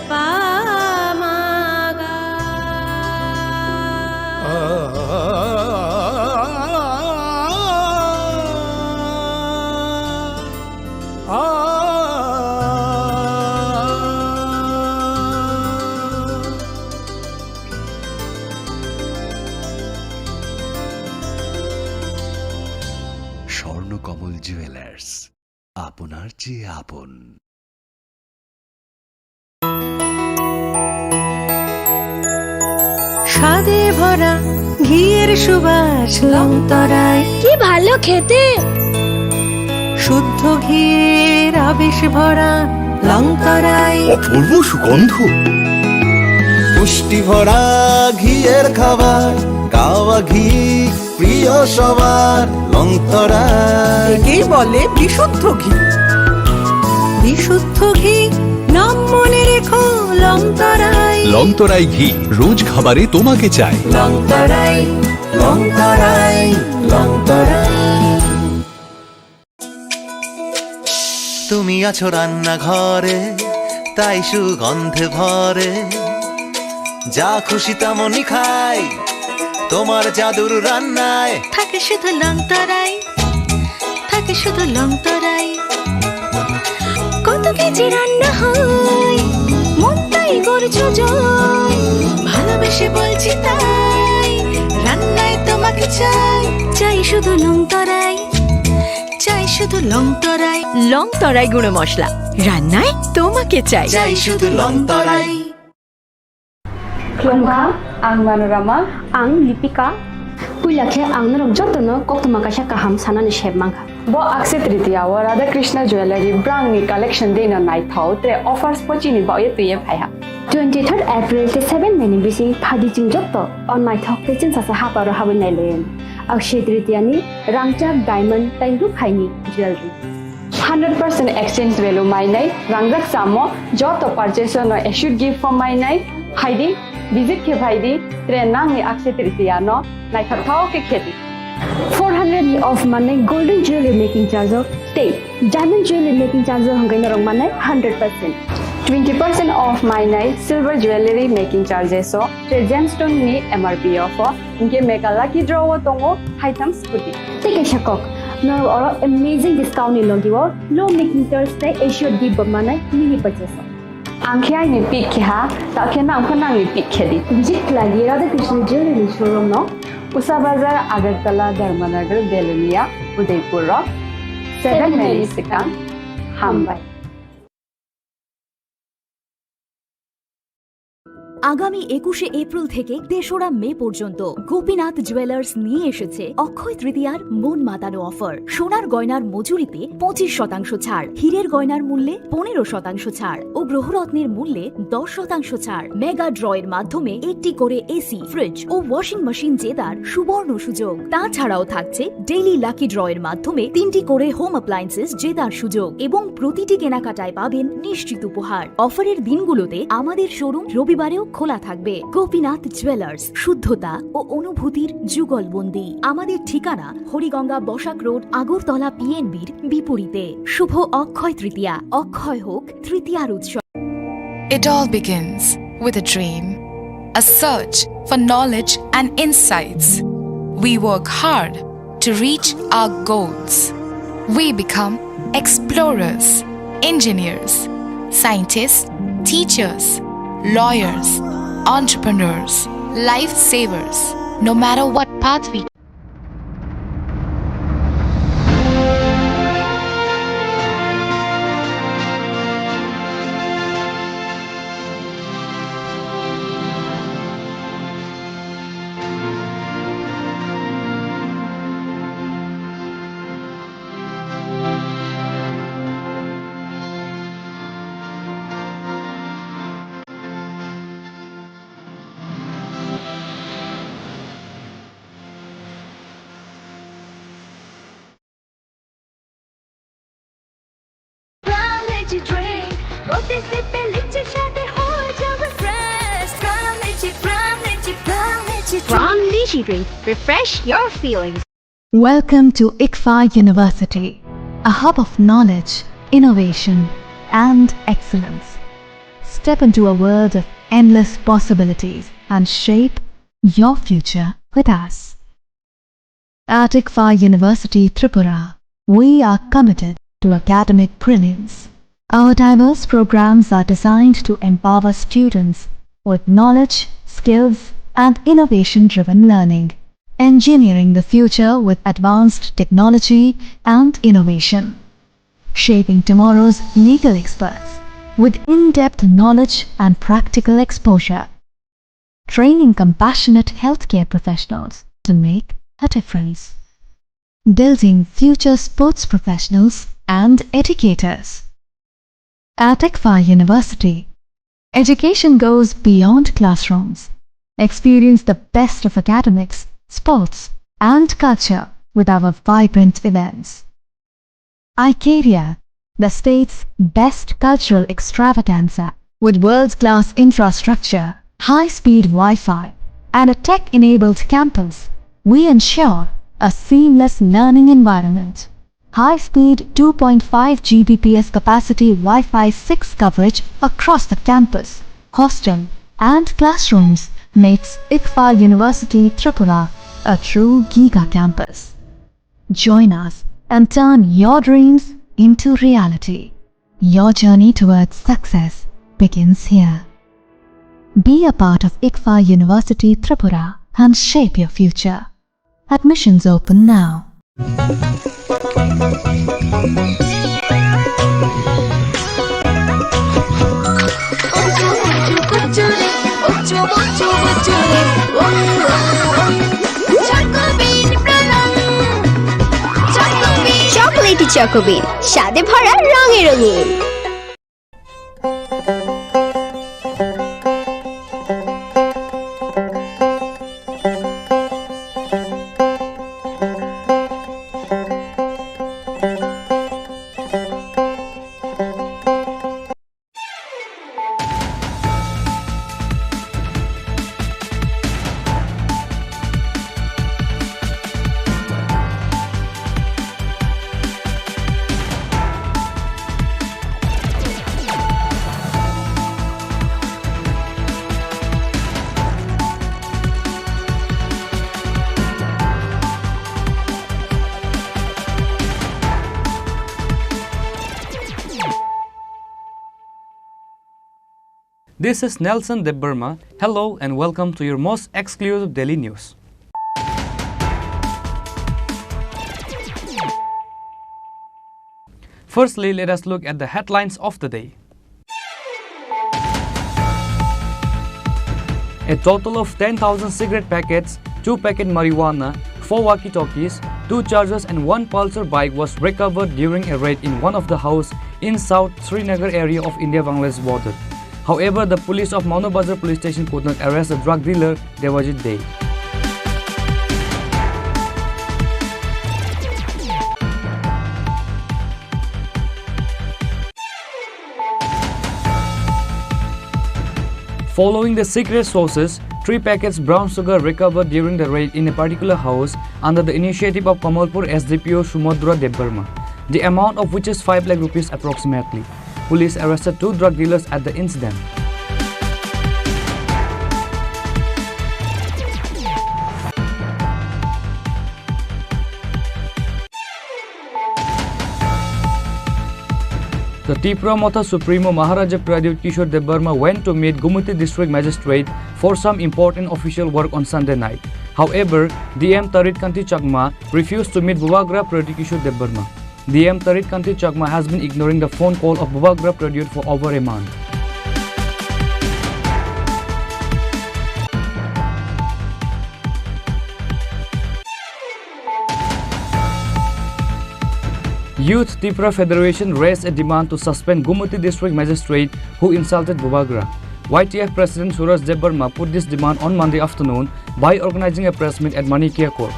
পামাগা। Swarnakamal jewellers, আপনার চেয়ে আপন। স্বাদে ভরা ঘিয়ের সুবাস লংতরায়, কি ভালো খেতে। শুদ্ধ ঘিয়ের আবেশ ভরা লংতরায়, অপূর্ব সুগন্ধ। পুষ্টি ভরা ঘিয়ের খাবার, গাওয়া ঘি প্রিয় সবার লংতরায়। একেই বলে বিশুদ্ধ ঘি। বিশুদ্ধ ঘি নাম মনে রেখো লংতরায়। লংতরাই ঘি রোজ খাবারে তোমাকে চাই। লংতরায়, লংতরায়, লংতরায়। তুমি আছো রান্নাঘরে, তাই সুগন্ধে ভরে, যা খুশি তেমনই খাই তোমার জাদুর রান্নায়। থাকে শুধু লংতরায়, থাকে শুধু লংতরায়। কত কেজি রান্না হয়, মন তাই করছো জয়। ভালোবেসে বলছি তাই, রান্নায় তোমাকে চাই। চাই শুধু লংতরায়, চাই শুধু লংতরায়। লংতরায় গুঁড়ো মশলা, রান্নায় তোমাকে চাই। চাই শুধু Longtharai. Klongha, ang Manorama, ang Lipika. Puilakhe ang narok jotono koktuma kasha kaham sanani shebmangha. Bo Akse Tritiya wa Radha Krishna Jewelry brand ni collection dena nai thau te offers pochini ba ye tuye phaiha. 23rd April te 7 meni bisi phadi jing jotto on my thok te chin sasa ha paro habin nai len. Akse Tritiya ni rangchak diamond tai ru khaini jewelry. 100% exchange value mai nai rangrak samo joto purchase no should give for mai nai haidi visit ke bhaidi train nang ni Akse Tritiya no nai thau ke kheti. 400 ni off mane golden jewelry making charge of stay. Diamond jewelry making charge of hangai narong mane 100%. 20% off my night silver jewelry making charges so tre gemstone ni MRP offer inke mega lucky draw tongo item scooty Take a shakok. No oro amazing discount ni logiwo low making charge te Asia di bamane mini purchase. angkhya ni pik kha ta khena amkhana ni pik khedi Visit lagi Radha Krishna jewelry showroom no Usa Bazar Agartala Dharmanagar Belunia Udaipur Rock 7 Mary Sikang Hambai আগামী 21শে April থেকে ৩রা মে পর্যন্ত Gopinath jewellers নিয়ে এসেছে অক্ষয় তৃতীয়ার মন মাতানো offer. সোনার গয়নার মজুরিতে 25% ছাড়, হীরের গয়নার মূল্যে 15% ছাড় ও গ্রহরত্নের মূল্যে 10% ছাড়। মেগা ড্রয়ের মাধ্যমে একটি করে এসি, ফ্রিজ ও ওয়াশিং মেশিন জেতার সুবর্ণ সুযোগ। তাছাড়াও থাকছে ডেইলি লাকি ড্রয়ের মাধ্যমে 3টি করে হোম অ্যাপ্লায়েন্সেস জেতার সুযোগ এবং প্রতিটি কেনাকাটায় পাবেন নিশ্চিত উপহার। অফারের দিনগুলোতে আমাদের শোরুম রবিবারেও খোলা থাকবে। গোপীনাথ জুয়েলার্স, শুদ্ধতা ও অনুভূতির যুগলবন্দি। আমাদের ঠিকানা হরিগঙ্গা বসাক রোড, আগরতলা পিএনবির বিপরীতে। শুভ অক্ষয় তৃতীয়া, অক্ষয় হোক তৃতীয়ার উৎসব। It all begins with a dream, a search for knowledge and insights. We work hard to reach our goals. We become explorers, engineers, scientists, teachers, lawyers, entrepreneurs, lifesavers. No matter what path we Drink. Refresh your feelings. Welcome to ICFA University, a hub of knowledge, innovation, and excellence. step into a world of endless possibilities and shape your future with us. At ICFA University Tripura, we are committed to academic brilliance. Our diverse programs are designed to empower students with knowledge, skills, and innovation-driven learning, engineering the future with advanced technology and innovation, shaping tomorrow's legal experts with in-depth knowledge and practical exposure, training compassionate healthcare professionals to make a difference, building future sports professionals and educators. At ICFA University, education goes beyond classrooms. Experience the best of academics, sports, and culture with our vibrant events. Icaria, the state's best cultural extravaganza, with world-class infrastructure, high-speed Wi-Fi, and a tech-enabled campus, we ensure a seamless learning environment. High-speed 2.5 Gbps capacity Wi-Fi 6 coverage across the campus, hostel, and classrooms makes ICFA University Tripura a true Giga campus. Join us and turn your dreams into reality. Your journey towards success begins here. Be a part of ICFA University Tripura and shape your future. Admissions open now. Chocolatey চকোবিন স্বাদে ভরা রঙে রঙিন। This is Nelson Debburma. Hello and welcome to your most exclusive daily news. Firstly, let us look at the headlines of the day. A total of 10,000 cigarette packets, 2 packet marijuana, 4 walkie-talkies, 2 chargers and 1 Pulsar bike was recovered during a raid in one of the houses in South Srinagar area of India-Bangladesh border. However, the police of Manobazar police station could not arrest the drug dealer Devajit Dey. Following the secret sources, 3 packets brown sugar recovered during the raid in a particular house under the initiative of Kamalpur SDPO Sumodra Debburma, the amount of which is 5 lakh rupees approximately. Police arrested 2 drug dealers at the incident. The Tripura Motha Supremo Maharaja Pradip Kishore Debburma went to meet Gumati District Magistrate for some important official work on Sunday night. However, DM Tarit Kanti Chakma refused to meet Bubagra Pradip Kishore Debburma. DM Tarit Kanti Chakma has been ignoring the phone call of Bubagra Pradip for over a month. Youth Tripura Federation raised a demand to suspend Gumati District Magistrate who insulted Bubagra. YTF President Suraj Debburma put this demand on Monday afternoon by organizing a press meet at Manikia Court.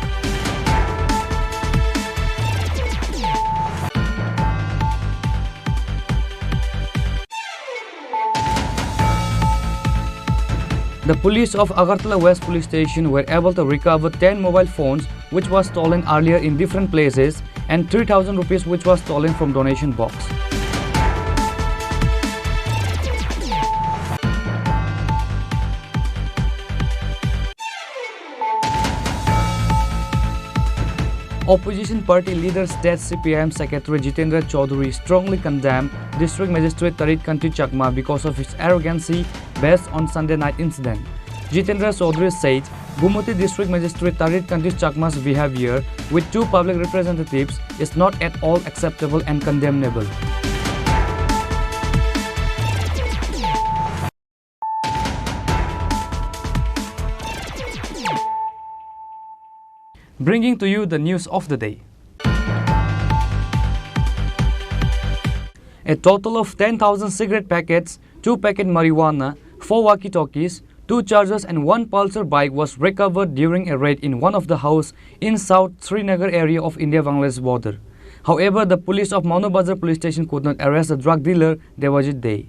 The police of Agartala West Police Station were able to recover 10 mobile phones which was stolen earlier in different places and 3,000 rupees which was stolen from donation box. Opposition party leader State CPIM Secretary Jitendra Chaudhary strongly condemned District Magistrate Tarit Kanti Chakma because of his arrogancy based on Sunday night incident. Jitendra Chaudhary said Gumati District Magistrate Tarit Kanti Chakma's behavior with two public representatives is not at all acceptable and condemnable. Bringing to you the news of the day. A total of 10,000 cigarette packets, 2 packet marijuana, 4 walkie-talkies, 2 chargers and 1 Pulsar bike was recovered during a raid in one of the houses in South Srinagar area of India-Bangladesh border. However, the police of Manobazar police station could not arrest the drug dealer Devajit Dey.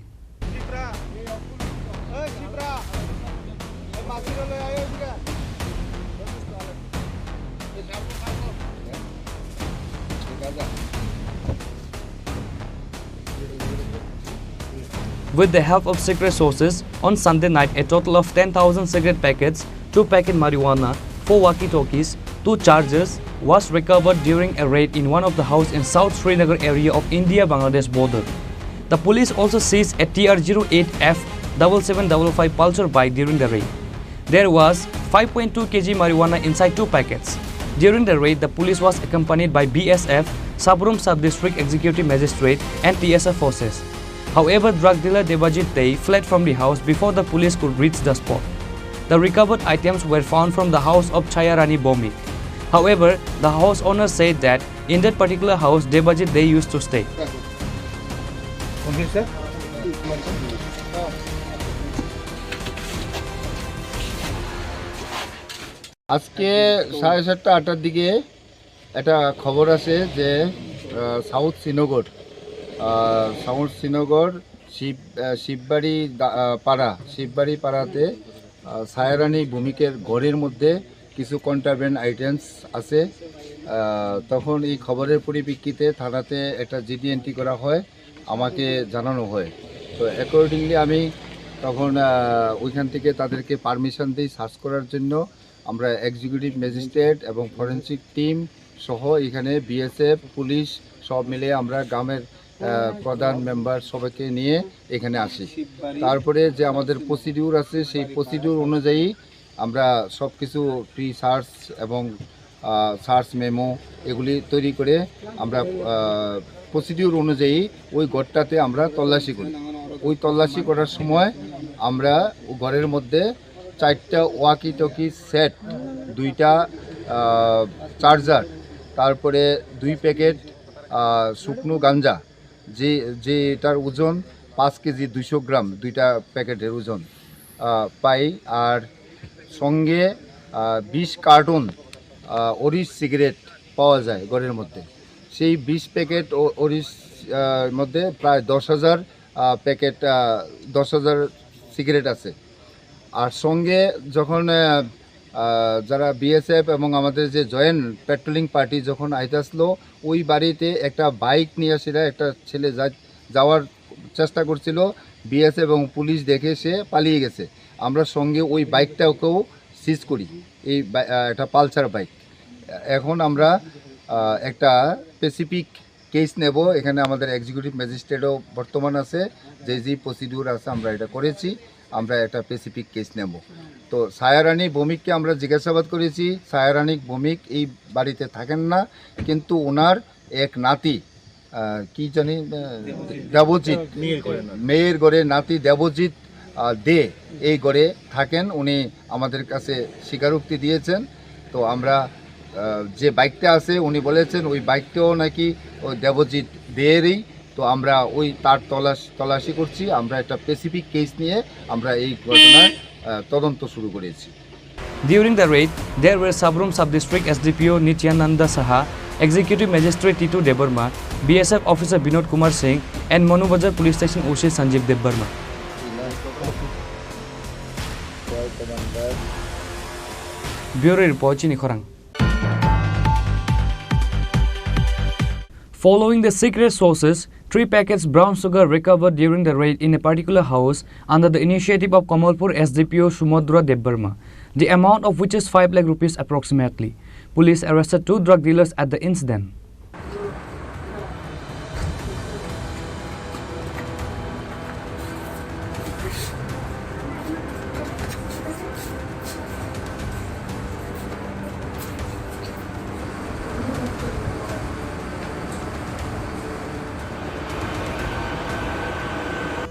With the help of secret sources, on Sunday night, a total of 10,000 cigarette packets, 2 packet marijuana, 4 walkie-talkies, 2 chargers was recovered during a raid in one of the houses in South Srinagar area of India-Bangladesh border. The police also seized a TR08F7755 Pulsar bike during the raid. There was 5.2 kg marijuana inside 2 packets. During the raid, the police was accompanied by BSF, Sabrum Sub-District Executive Magistrate and TSF forces. However, drug dealer Devajit Dey fled from the house before the police could reach the spot. The recovered items were found from the house of Chayarani Bomik. However, the house owner said that in that particular house, Devajit Dey used to stay. আজকে 7:30-8টার দিকে একটা খবর আছে যে south Srinagar Shibbari পাড়াতে ছায়ারানী ভূমিকের ঘরের মধ্যে কিছু কন্ট্রাব্যান্ড আইটেমস আছে। তখন এই খবরের পরিপ্রেক্ষিতে থানাতে একটা জিডি এন্ট্রি করা হয়, আমাকে জানানো হয়। তো অ্যাকর্ডিংলি আমি তখন ওইখান থেকে তাদেরকে পারমিশন দিই সার্চ করার জন্য। আমরা এক্সিকিউটিভ ম্যাজিস্ট্রেট এবং ফরেনসিক টিম সহ এখানে বিএসএফ পুলিশ সব মিলে আমরা গ্রামের প্রধান মেম্বার সবাইকে নিয়ে এখানে আসি। তারপরে যে আমাদের প্রসিডিউর আছে সেই প্রসিডিউর অনুযায়ী আমরা সব কিছু প্রি সার্চ এবং সার্চ মেমো এগুলি তৈরি করে আমরা প্রসিডিউর অনুযায়ী ওই ঘরটাতে আমরা তল্লাশি করি। ওই তল্লাশি করার সময় আমরা ঘরের মধ্যে 4টা ওয়াকি টকি সেট, 2টা চার্জার, তারপরে 2 প্যাকেট শুকনো গাঞ্জা যেটার ওজন 5 কেজি 200 গ্রাম, 2টা প্যাকেটের ওজন পাই। আর সঙ্গে 20 কার্টন অরিশ সিগারেট পাওয়া যায় ঘরের মধ্যে। সেই 20 প্যাকেট অরিশ মধ্যে প্রায় 10,000 প্যাকেট 10,000 সিগারেট আছে। আর সঙ্গে যখন যারা বিএসএফ এবং আমাদের যে জয়েন্ট পেট্রোলিং পার্টি যখন আইতে আসলো, ওই বাড়িতে একটা বাইক নিয়ে আসিরা একটা ছেলে যাওয়ার চেষ্টা করছিল, বিএসএফ এবং পুলিশ দেখে সে পালিয়ে গেছে। আমরা সঙ্গে ওই বাইকটাকেও সিজ করি, এই একটা পালসার বাইক। এখন আমরা একটা স্পেসিফিক কেস নেব, এখানে আমাদের এক্সিকিউটিভ ম্যাজিস্ট্রেটও বর্তমান আছে, যে প্রসিডিউর আছে আমরা এটা করেছি, আমরা একটা স্পেসিফিক কেস নেব। তো ছায়ারানী ভৌমিককে আমরা জিজ্ঞাসাবাদ করেছি। ছায়ারানী ভৌমিক এই বাড়িতে থাকেন না, কিন্তু ওনার এক নাতি কি জানি দেবজিৎ, মেয়ের ঘরে নাতি দেবজিৎ দে এই ঘরে থাকেন। উনি আমাদের কাছে স্বীকারোক্তি দিয়েছেন। তো আমরা যে বাইকটা আছে উনি বলেছেন ওই বাইকটাও নাকি ওই দেবজিৎ দেয়েরই। তো আমরা ওই তার তল্লাশি করছি, আমরা একটা স্পেসিফিক কেস নিয়ে আমরা এই ঘটনার তদন্ত শুরু করেছি। During the raid, there were Sabrum Sub-District SDPO Nityananda Saha, Executive Magistrate Titu Debarma, BSF Officer Binod Kumar Singh and Manubazar Police Station OC Sanjeev Debarma. Bureau Report, Chini Khorang. Following the secret sources, 3 packets brown sugar recovered during the raid in a particular house under the initiative of Kamalpur SDPO Sumodra Debarma, the amount of which is 5 lakh rupees approximately. police arrested 2 drug dealers at the incident.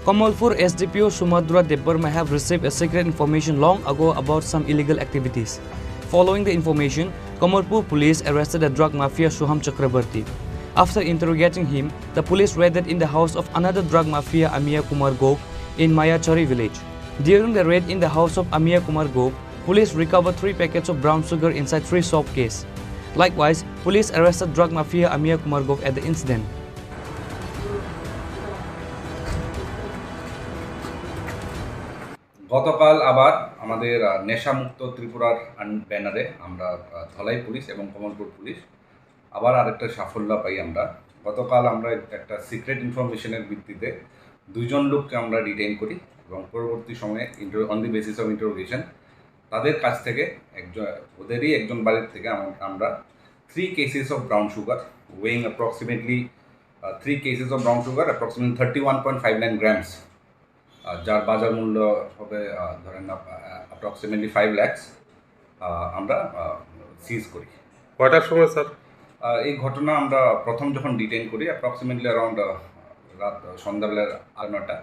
Kamalpur SDPO Sumadra Debbarma have received a secret information long ago about some illegal activities. Following the information, Kamalpur police arrested a drug mafia Suham Chakrabarti. After interrogating him, the police raided in the house of another drug mafia Amiya Kumar Gop in Mayachari village. During the raid in the house of Amiya Kumar Gop, police recovered 3 packets of brown sugar inside 3 soap cases. Likewise, police arrested drug mafia Amiya Kumar Gop at the incident. গতকাল আবার আমাদের নেশামুক্ত ত্রিপুরার ব্যানারে আমরা Dhalai police এবং Kamalpur police আবার আরেকটা সাফল্য পাই আমরা। গতকাল আমরা একটা সিক্রেট ইনফরমেশনের ভিত্তিতে 2 জন লোককে আমরা ডিটেইন করি এবং পরবর্তী সময়ে on the basis of interrogation তাদের কাছ থেকে ওদেরই একজন বাড়ির থেকে আমরা 3 cases of brown sugar weighing approximately 3 cases of brown sugar approximately 31.59 grams যার বাজার মূল্য হবে ধরেন অ্যাপ্রক্সিমেটলি 5 lakhs আমরা সিজ করি। কয়টার সময় স্যার? এই ঘটনা আমরা প্রথম যখন ডিটেইন করি অ্যাপ্রক্সিমেটলি অ্যারাউন্ড রাত সন্ধ্যাবেলার 9টা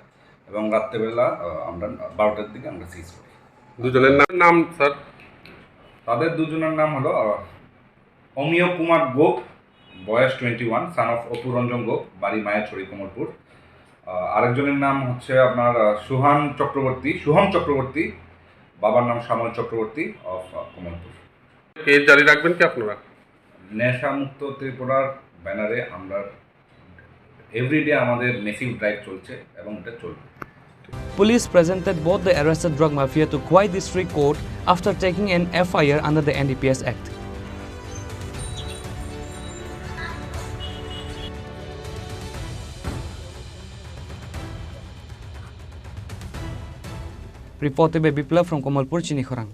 এবং রাত্রেবেলা আমরা 12টার দিকে আমরা সিজ করি। দুজনের নাম স্যার? তাদের দুজনের নাম হলো অমিয় কুমার গোপ, বয়স 21, সান অফ অপুরঞ্জন গোপ, বাড়ি মায়াছড়ি কমলপুর। আরেকজনের নাম হচ্ছে আপনার সুহম চক্রবর্তী, বাবার নাম শ্যামল চক্রবর্তী অফ কমলপুর। কেস জারি রাখবেন কি আপনারা? নেশামুক্ত ত্রিপুরার ব্যানারে আমরা এভরিডে আমাদের মেসিভ ড্রাইভ চলছে এবং এটা চলবে। Police presented both the arrested drug mafia to Khwai District Court after taking an FIR under the NDPS Act. Reported by Biplav from Kamalpur, Chini Khorang.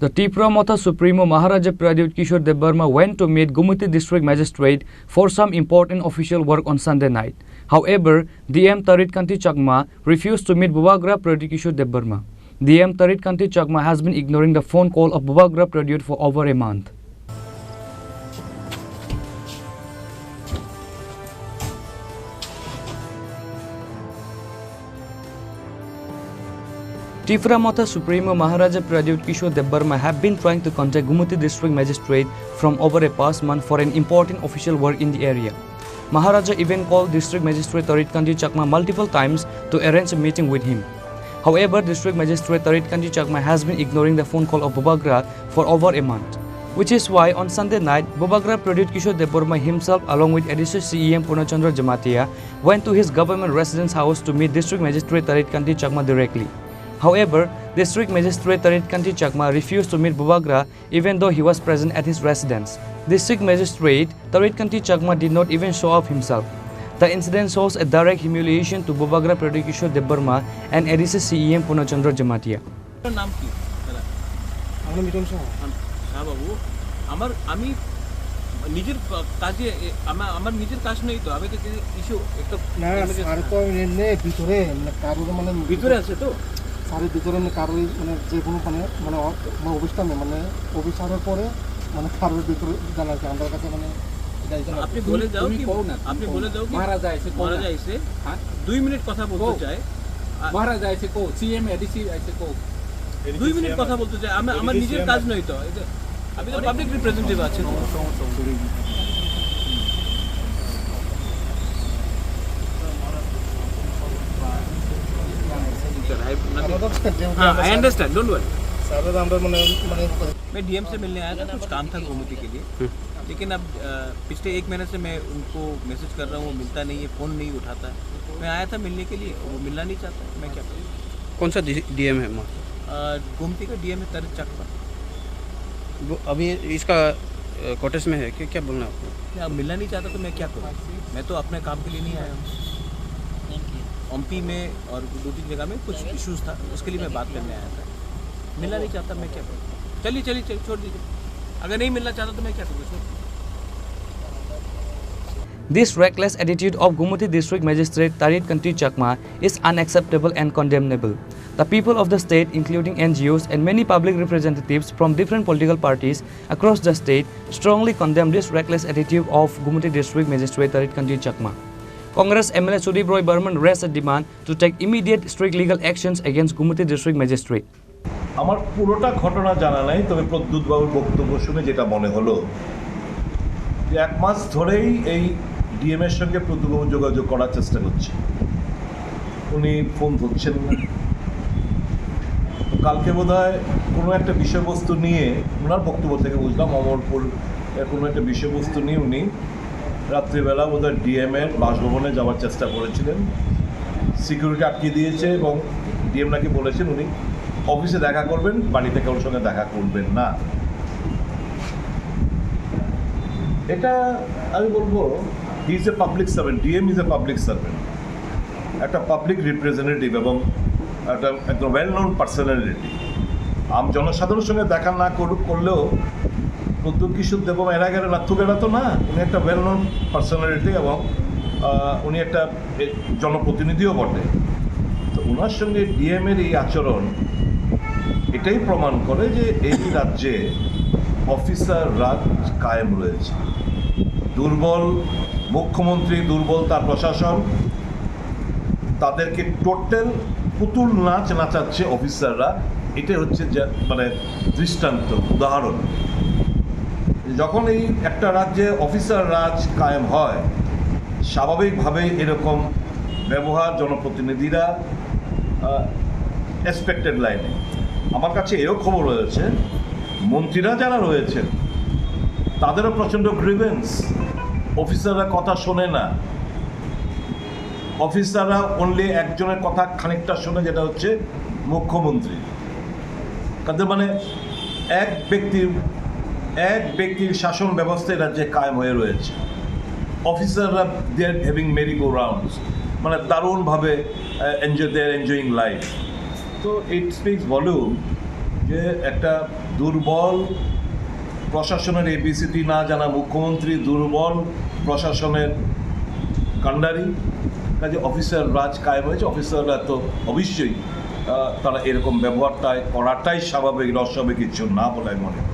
The Tripura Motha Supremo Maharaja Pradyut Kishore Debbarma went to meet Gumiti District Magistrate for some important official work on Sunday night. However, DM Tarit Kanti Chakma refused to meet Bubagra Pradyut Kishore Debbarma. DM Tarit Kanti Chakma has been ignoring the phone call of Bubagra Pradyut for over a month. Tripura Motha Supremo Maharaja Pradyut Kishore Debbarma have been trying to contact Gumiti District Magistrate from over a past month for an important official work in the area. Maharaja even called District Magistrate Tarit Kanti Chakma multiple times to arrange a meeting with him. However, District Magistrate Tarit Kanti Chakma has been ignoring the phone call of Bubagra for over a month. Which is why on Sunday night, Bubagra Pradyut Kishore Debbarma himself along with Additional CEM Punachandra Jamatia went to his government residence house to meet District Magistrate Tarit Kanti Chakma directly. However, District Magistrate Tarit Kanti Chakma refused to meet Bubagra even though he was present at his residence. District Magistrate Tarit Kanti Chakma did not even show up himself. The incident shows a direct humiliation to Bubagra Pradyut Kishore Debbarma and ADC CEM Punachandra Jamatia. নিজের কাজে আমার নিজের কাজ নেই তো আমি তো issue একটা না আর তো এনে ভিতরে মানে কারোর মানে ভিতরে আছে তো সারি ভিতরে মানে কারোর মানে যে কোনো মানে অবস্থানে মানে অফিসারের পরে মানে কারোর ভিতরে জানা যায় আমার কাছে মানে আপনি বলে যাও কি আপনি বলে যাও কি মহারাজা এসে হ্যাঁ 2 মিনিট কথা বলতে চাই মহারাজা এসে কো সিএম এডিসি এসে কো 2 মিনিট কথা বলতে চাই আমার নিজের কাজ নয় তো আমি তো পাবলিক রিপ্রেজেন্টেটিভ আছি I understand, don't worry. मैं डीएम से मिलने आया था, कुछ काम था गोमती के लिए, लेकिन अब पिछले 1 महीने से मैं उनको मैसेज कर रहा हूँ, वो मिलता नहीं है, फ़ोन नहीं उठाता है। मैं आया था मिलने के लिए, वो मिलना नहीं चाहता, मैं क्या करूँ। कौन सा डीएम है गोमती का डीएम है तरत चकमा। अभी इसका कोटेस में है कि क्या बोलना आपको? अब मिलना नहीं चाहता तो मैं क्या करूँ। मैं तो अपने काम के लिए नहीं आया हूँ। एमपी में और 2-3 जगह में कुछ इश्यूज था, उसके लिए मैं बात करने आया था। मिलना नहीं चाहता, मैं क्या करूँ। चलिए छोड़ दीजिए, अगर नहीं मिलना चाहता तो मैं क्या करूँ। This reckless attitude of Gumuti District Magistrate Tarit Kanti Chakma is unacceptable and condemnable. The people of the state, including NGOs and many public representatives from different political parties across the state, strongly condemn this reckless attitude of Gumuti District Magistrate Tarit Kanti Chakma. Congress MLA Sudip Roy Burman raised a demand to take immediate strict legal actions against Gumuti District Magistrate. আমার পুরোটা ঘটনা জানা নাই, তবে প্রদ্যুৎ বাবুর বক্তব্য শুনে যেটা মনে হলো যে 1 মাস ধরেই এই ডিএম এর সঙ্গে প্রদ্যুৎ বাবু যোগাযোগ করার চেষ্টা করছে, উনি ফোন ধরছেন না। কালকে বোধহয় কোনো একটা বিষয়বস্তু নিয়ে, ওনার বক্তব্য থেকে বুঝলাম অমরপুর কোনো একটা বিষয়বস্তু নিয়ে উনি রাত্রিবেলা বোধহয় ডিএম এর বাসভবনে যাওয়ার চেষ্টা করেছিলেন। সিকিউরিটি আটকে দিয়েছে এবং ডিএম নাকি বলেছেন উনি অফিসে দেখা করবেন, বাড়িতে কারোর সঙ্গে দেখা করবেন না। এটা আমি বলবো he is a public servant, DM is a public servant, একটা পাবলিক রিপ্রেজেন্টেটিভ এবং একটা একদম ওয়েল নোন পার্সোনালিটি। জনসাধারণের সঙ্গে দেখা না করলেও প্রদ্যুৎ কিশোর দেবম এরা গেলে নাথুকেরা তো না, উনি একটা ওয়েল নোন পার্সোনালিটি এবং উনি একটা জনপ্রতিনিধিও বটে। তো ওনার সঙ্গে ডিএমের এই আচরণ এটাই প্রমাণ করে যে এই রাজ্যে অফিসার রাজ কায়েম রয়েছে। দুর্বল মুখ্যমন্ত্রী, দুর্বল তার প্রশাসন, তাদেরকে টোটাল পুতুল নাচ নাচাচ্ছে অফিসাররা। এটাই হচ্ছে মানে দৃষ্টান্ত, উদাহরণ। যখন এই একটা রাজ্যে অফিসার রাজ কায়েম হয়, স্বাভাবিকভাবেই এরকম ব্যবহার জনপ্রতিনিধিরা এক্সপেক্টেড লাইনে। আমার কাছে এও খবর রয়েছে মন্ত্রীরা যারা রয়েছেন তাদেরও প্রচণ্ড গ্রিভেন্স, অফিসাররা কথা শোনে না। অফিসাররা অনলি একজনের কথা খানিকটা শোনে, যেটা হচ্ছে মুখ্যমন্ত্রী। তাদের মানে এক ব্যক্তির শাসন ব্যবস্থা রাজ্যে কায়েম হয়ে রয়েছে। অফিসাররা they are having merry go rounds, মানে দারুণভাবে এনজয়িং লাইফ। তো ইট স্পিক্স ভলিউম যে একটা দুর্বল প্রশাসনের এবিসিটি না জানা মুখ্যমন্ত্রী, দুর্বল প্রশাসনের কাণ্ডারি, কাজে অফিসার রাজ কায়েম হয়েছে। অফিসাররা তো অবশ্যই তারা এরকম ব্যবহারটাই করাটাই স্বাভাবিক, অস্বাভাবিক কিছু না বলে মনে হয়।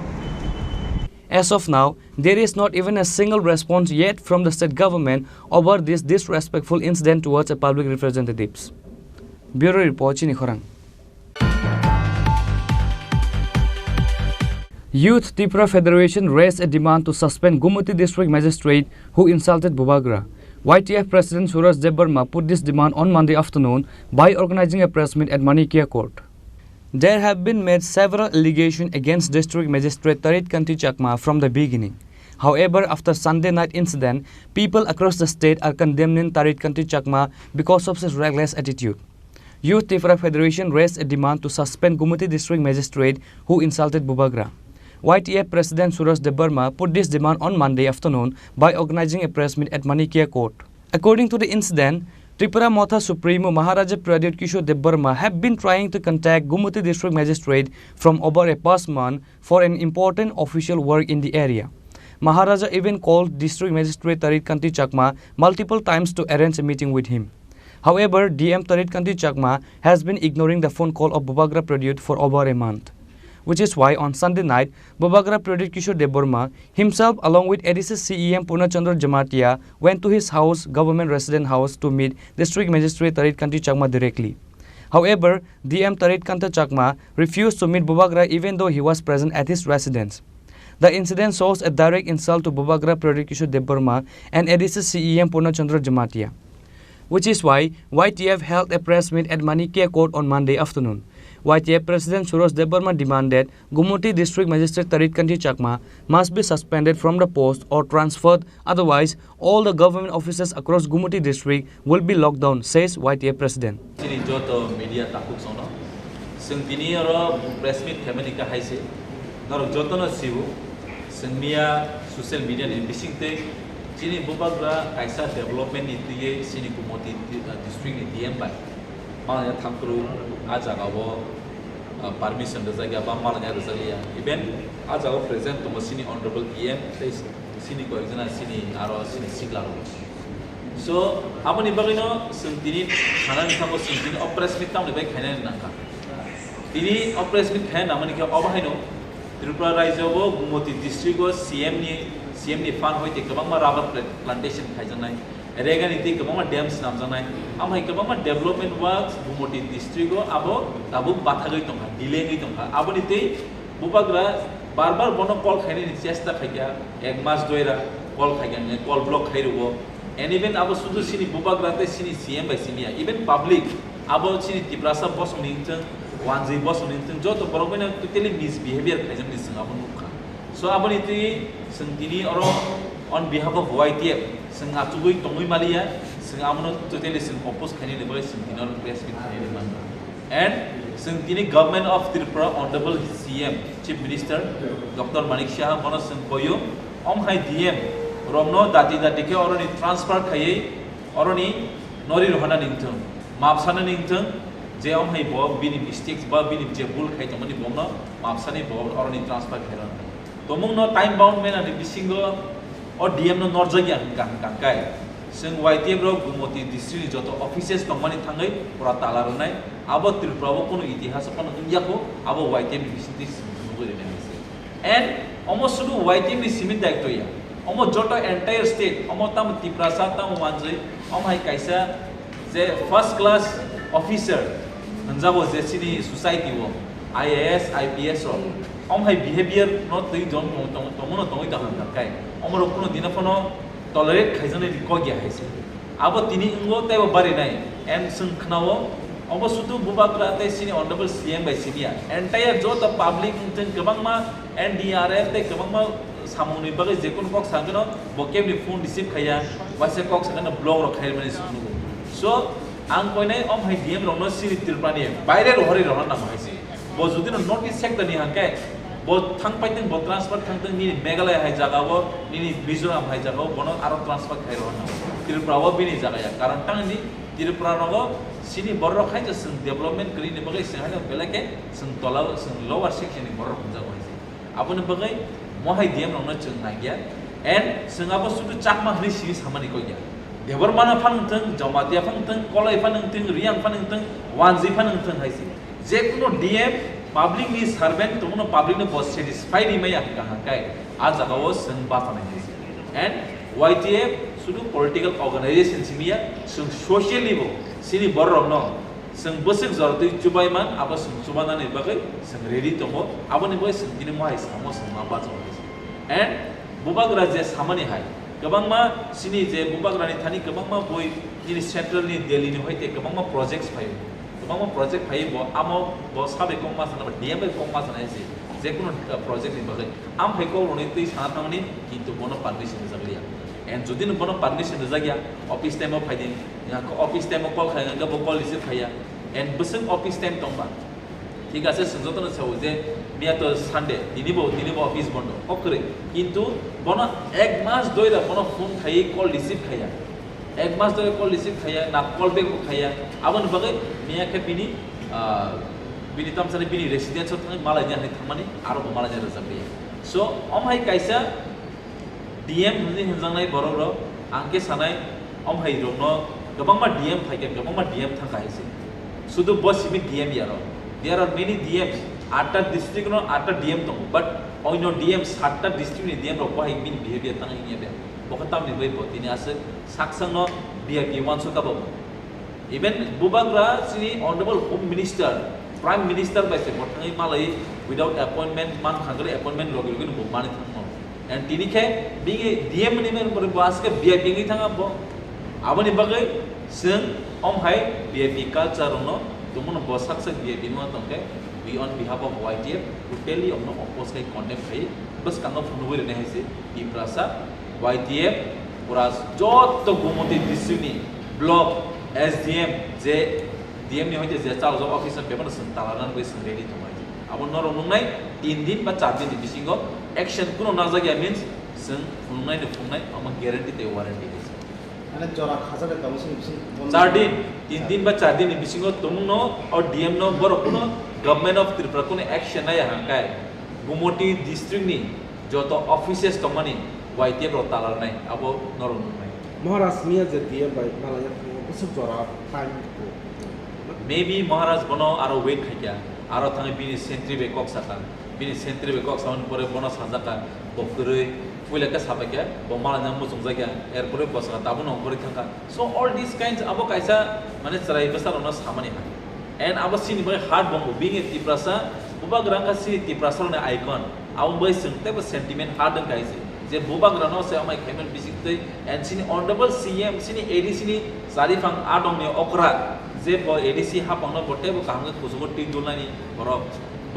As of now, there is not even a single response yet from the state government over this disrespectful incident towards the public representatives. Bureau Report, Chini Khorang. Youth Tripura Federation raised a demand to suspend Gumuti District Magistrate who insulted Bubagra. YTF President Suraj Debarma put this demand on Monday afternoon by organizing a press meet at Manikia Court. There have been made several allegations against District Magistrate Tarit Kanti Chakma from the beginning. However, after Sunday night incident, people across the state are condemning Tarit Kanti Chakma because of his reckless attitude. Youth Tripura Federation raised a demand to suspend Gumuti District Magistrate who insulted Bubagra. YTF President Suraj Debarma put this demand on Monday afternoon by organizing a press meet at Manikia Court. According to the incident, Tripura Motha Supremo Maharaja Pradhyut Kishore Debarma have been trying to contact Gumuti District Magistrate from over a past month for an important official work in the area. Maharaja even called District Magistrate Tarit Kanti Chakma multiple times to arrange a meeting with him. However, DM Tarit Kanti Chakma has been ignoring the phone call of Bubagra Pradhyut for over a month, which is why on Sunday night, Bubagra Pradhyut Kishore Debarma himself along with ADC CEM Purnachandra Jamatia went to his house, government resident house, to meet District Magistrate Tarit Kanti Chakma directly. However, DM Tarit Kanti Chakma refused to meet Bubagra even though he was present at his residence. The incident shows a direct insult to Bubagra Pradhyut Kishore Debarma and ADC CEM Purnachandra Jamatia, which is why YTF held a press meet at Manikia Court on Monday afternoon. YTF President Suresh Debbarma demanded Gumoti District Magistrate Tarit Kanti Chakma must be suspended from the post or transferred, otherwise all the government offices across Gumoti district will be locked down, says YTF President. media takuk sono sengtini oro press meet family ka haise nor jotono sibu sengmia social media ni bisingte chini bubagra kaisa development itiye sini Gumoti district ni DM bai malanya thamkru ajagabo permission dazaga ba malanya dazaga even ajago present to sini honorable DM sini ko exana sini aro sini sigla so aboni bagino sentini hanan thambo sentini operation mit tamle bai khaina naka tini operation mit khaina amani ke obahaino Tripura Raijo Gumoti district go CM ni fan hoite kabang ma rubber plantation khaijanai rega niti kabang ma dams namjanai amai kabang ma development works Gumoti district go abo bathagai tongha delay ngai tongha aboni tei bubagra barbar bono call khaini ni chesta khaigya ek mas doira call khaigya call block khairugo and even abo sudu sini bubagra te sini CM by simia even public abo sini tiprasa boss ningteng wanji boss ningteng joto borobena totally misbehavior khaijam ni singa abo nukha so abo ni tei sentini oro on behalf of YTF sing atugui tongui malia sing amono totally sing oppose khaini le boy sentini oro press with khaini le man and sentini government of Tripura honorable CM Chief Minister Dr. Manik Shah bono sing koyo hai DM Romno dati ke oroni transfer khaye oroni nori rohana ningthang mapsana ningthang je hai bo bini mistakes ba bini je bul khai tomani bomno mapsani bo oroni transfer khairan tomung no time bound mena ni bisingo or DM no norjagi ang kai sing YTF ro Gumoti district joto offices tomani thangai pura talar nai abo Tripura kono itihas kono yako abo YTF bisintis ngure and almost sudu YTF ni simit daikto ya almost joto entire state almost tam tiprasa tam wanjai hai kaisa je first class officer hanjabo je sini society wo IAS IPS ro hai behavior no tei jon tomono tongoi da han kai amro kono dinafono tolerate khaijane ri ko gya haise abo tini ingo taibo bari nai and sung khnawo abo sudu bubagra te sini honorable CM by Sinia entire jota public ten kabang ma NDRF te kabang ma samuni bagai jekun kok sangno bokem ni phone receive khaya wase kok sangna blog ro khair mani sunu so ang koi nai hai DM ro no siri Tripura ni baire ro hori ro na maisi bo judi no notice check ni hankai bo thang paiteng bo transfer thang teng ni Meghalaya hai jaga bo ni Mizoram hai jaga bo no aro transfer khai ro na Tripura bo bini jaga ya karan tang ni Tripura ro sini borro khai je sing development kri ni bagai sing hana belake sing tola sing lower section ni borro jaga haisi abone bagai mohai DM rong na chung na gya and singabo sudu chakma hri siri samani ko gya debar mana phang teng jamatia phang teng kolai phang teng riang phang teng wanji phang teng haisi je kuno DM public ni servant to no public no boss satisfied mai ak ka kai a jagao sing ba phang haisi and YTF sudu political organization simia sing socially bo sini borro no sing bosik zorti chubai man aba sing chubana ni bagai sing ready to mo aba ni boy sing dini mo hai samo sing ma ba and bubagra je samani hai kabang ma sini je bubagra ni thani kabang ma boy ini central ni Delhi ni hoite kabang ma projects phai kabang ma project phai bo amo bo sabe kong ma sana DM kong ma sana ese je kuno project ni bagai am phai ko roni tei sana thamani kintu bono permission jaglia and jodi no bono permission jagya office time phai din ya office time call khai ga bo call receive khaya and busing office time tongba ঠিক আছে সংযতন ছাও যে মিয়া তো Sunday দিনিব office বন্ধ ওকরে কিন্তু বন এক মাস দইরা বন ফোন খাই কল রিসিভ খাইয়া এক মাস ধরে কল রিসিভ খাইয়া না কল ব্যাক খাইয়া আবন বাগে মিয়া কে বিনি তামসানে বিনি রেসিডেন্স থাকি মালাইয়া হাই থামানি আরো মালাইয়া রজাবি সো অমহাই কাইসা ডিএম হুনি হনজাংনাই বরর আংকে সানাই অমহাই রন গবাংমা ডিএম ফাইকে গবাংমা ডিএম থাকাইছে শুধু বসিমি DM ইয়ারো There are many DMs. Atta district no atta DM tong, but oino DMs atta district ni DM ro ko hai min behavior tang ini be. Bokatam ni boy bot ini ase saksang no BIP wan so kabo. Even bubagra sini honorable home minister, prime minister by se botangai malai without appointment man khangre appointment logi no mani thang. And tini ke being DM ni men bor bas ke BIP ngi thang abo. Abani bagai sing hai BIP culture no तुमनो बसाक से बिए बिनुआ तंगे we on behalf of YTF totally omno oppose kai condemn kai bas kanga phunwe rene haise Tiprasa YTF puras jot gumoti disuni block SDM je DM ni hoite je charge of officer paper santalanan bai ready tomai abon nor nungnai 3 din ba 4 din bisingo action kuno na jagya means sing phungnai de phungnai ama guarantee te warranty is মানে জরা খাজারে কামসিং 4 दिन 3 दिन বা 4 दिन बिसिङो तुमनो और DM नो बर कुनो गवर्नमेंट ऑफ त्रिपुरा कुनो एक्शन आय हांकाय गुमोटी डिस्ट्रिक्ट नि जतो ऑफिसेस तमनि वाइटिए रो तालार नाय अबो नरम नाय महाराज मिया जे डीएम बाय मालाया बस जरा टाइम मेबी महाराज बनो आरो वेट खाइया आरो थाङै बिनि सेंट्री बेकक साका बिनि सेंट्री बेकक साउन परे बनो साजाका बकरै पुइलाका साबाके बमाला नाम मोजों जायगा एरपरे बसका ताबो नंबरे थांका सो ऑल दिस काइंड्स अबो कायसा माने चराय बसारनो सामानि हा एंड अबो सिनि बै हार्ड बंगो बिंग तिप्रासा बुबा ग्रांका सिनि तिप्रासा ने आइकन आउ बै संते बो सेंटिमेंट हार्ड गाइसे जे बुबा ग्रानो से अमाय खेमेन बिसिक्ते एंड सिनि ऑनरेबल सीएम सिनि एडीसी नि सारिफां आदंनि अकरा जे ब एडीसी हापांनो बटे बो कांगो कुसुगो टिन दुलानि बर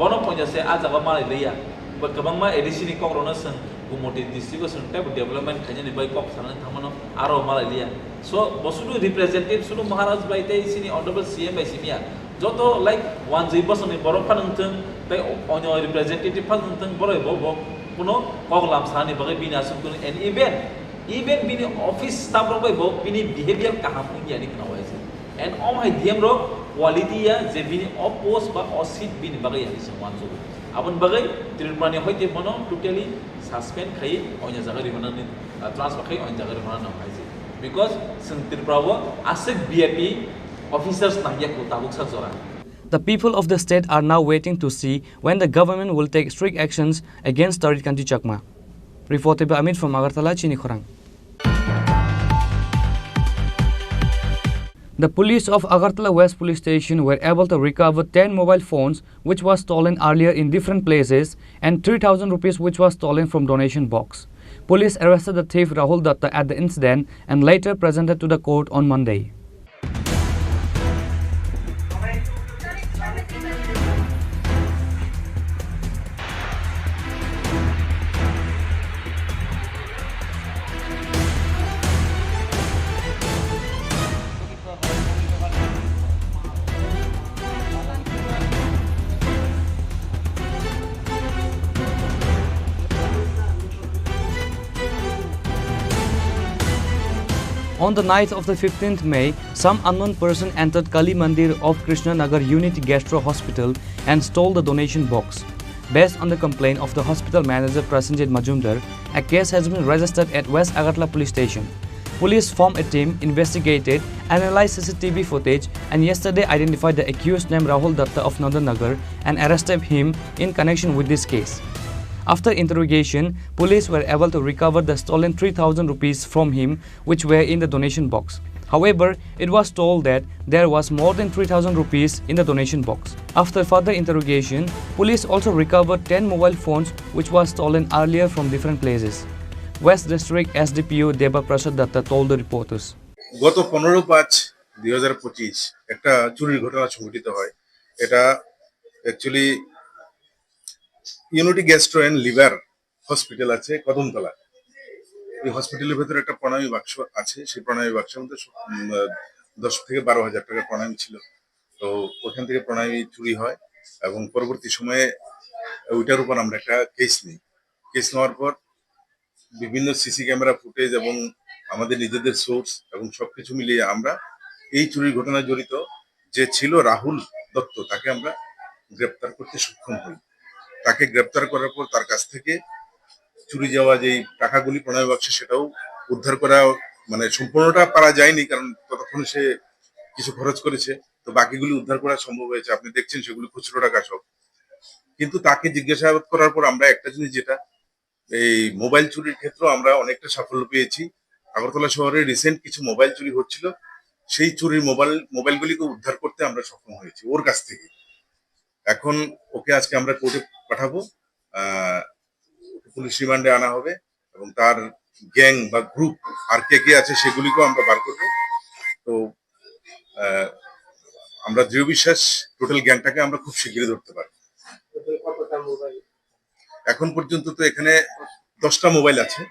बनो पयसे आजाबा मालै लैया बो गोबांमा एडीसी नि कग्रनो सं गुमोटी डिस्ट्रिक्ट संते डेवलपमेंट खाजनि बै कप सानन थामनो आरो मालै लिया सो बसुदु रिप्रेजेंटेटिव सुदु महाराज बायते सिनि ऑनरेबल सीएम बाय सिमिया जतो लाइक 1 बसनि बर फानंथों तै अन्य रिप्रेजेंटेटिव फानंथों बरै बो कुनो कगलाम सानि बगै बिना सुकुन एन इवेंट बिनि ऑफिस स्टाफ रो बै बो बिनि बिहेवियर काहाम यानि खनावायसे एंड ऑल माय डीएम रो क्वालिटी या जे बिनि अपोज बा असिट बिनि बगै यानि समान जो आबन बगै त्रिपुरानि होइते बनो टोटली सस्पेंड खाइ अन्य जगह रिहनानि ट्रांसफर खाइ अन्य जगह रिहना हाइसे बिकॉज जों त्रिपुराव आसे बीएपी ऑफिसर्स नागिया को Tabuk सजरा The people of the state are now waiting to see when the government will take strict actions against Tarit Kanti Chakma. Reported by Amit from Agartala, Chini Khorang. The police of Agartala West Police Station were able to recover 10 mobile phones which was stolen earlier in different places and 3,000 rupees which was stolen from donation box. Police arrested the thief Rahul Datta at the incident and later presented to the court on Monday. On the night of the 15th May, some unknown person entered Kali Mandir of Krishna Nagar Unity Gastro Hospital and stole the donation box. Based on the complaint of the hospital manager Prasenjit Majumdar, a case has been registered at West Agartala Police Station. Police formed a team, investigated, analyzed CCTV footage and yesterday identified the accused named Rahul Datta of Nandan Nagar and arrested him in connection with this case. After interrogation, police were able to recover the stolen 3,000 rupees from him which were in the donation box. However, it was told that there was more than 3,000 rupees in the donation box. After further interrogation, police also recovered 10 mobile phones which was stolen earlier from different places. West District SDPO Deba Prasad Datta told the reporters. গত 15/5/2025 একটা চুরির ঘটনা সংঘটিত হয়। এটা actually Unity Gastro and Liver Hospital আছে কদমতলা। এই হসপিটালের ভেতরে একটা প্রণামী বাক্স আছে, সেই প্রণামী বাক্সের মধ্যে 10 থেকে 12,000 টাকা প্রণামী ছিল। তো ওখান থেকে প্রণামী চুরি হয় এবং পরবর্তী সময়ে ওইটার উপর আমরা একটা কেস নিই। কেস নেওয়ার পর বিভিন্ন সিসি ক্যামেরা ফুটেজ এবং আমাদের নিজেদের সোর্স এবং সবকিছু মিলিয়ে আমরা এই চুরির ঘটনায় জড়িত যে ছিল রাহুল দত্ত তাকে আমরা গ্রেপ্তার করতে সক্ষম হই। তাকে গ্রেপ্তার করার পর তার কাছ থেকে চুরি যাওয়া যে টাকাগুলি প্রণয় বাক্সে সেটাও উদ্ধার করা মানে সম্পূর্ণটা পারা যায়নি, কারণ ততক্ষণ সে কিছু খরচ করেছে, তো বাকিগুলি উদ্ধার করা সম্ভব হয়েছে। আপনি দেখছেন সেগুলি খুচরো টাকা সব। কিন্তু তাকে জিজ্ঞাসাবাদ করার পর আমরা একটা জিনিস, যেটা এই মোবাইল চুরির ক্ষেত্রে আমরা অনেকটা সাফল্য পেয়েছি। আগরতলা শহরে রিসেন্ট কিছু মোবাইল চুরি হচ্ছিল, সেই চুরির মোবাইলগুলিকে উদ্ধার করতে আমরা সক্ষম হয়েছি ওর কাছ থেকে। এখন ওকে আজকে আমরা কোর্টে পাঠাবো, পুলিশ রিমান্ডে আনা হবে এবং তার গ্যাং বা গ্রুপ আর কে কে আছে সেগুলিকেও আমরা বার করবো। তো আমরা দৃঢ় বিশ্বাস টোটাল গ্যাংটাকে আমরা খুব শীঘ্রই ধরতে পারবো। এখন পর্যন্ত তো এখানে 10টা মোবাইল আছে,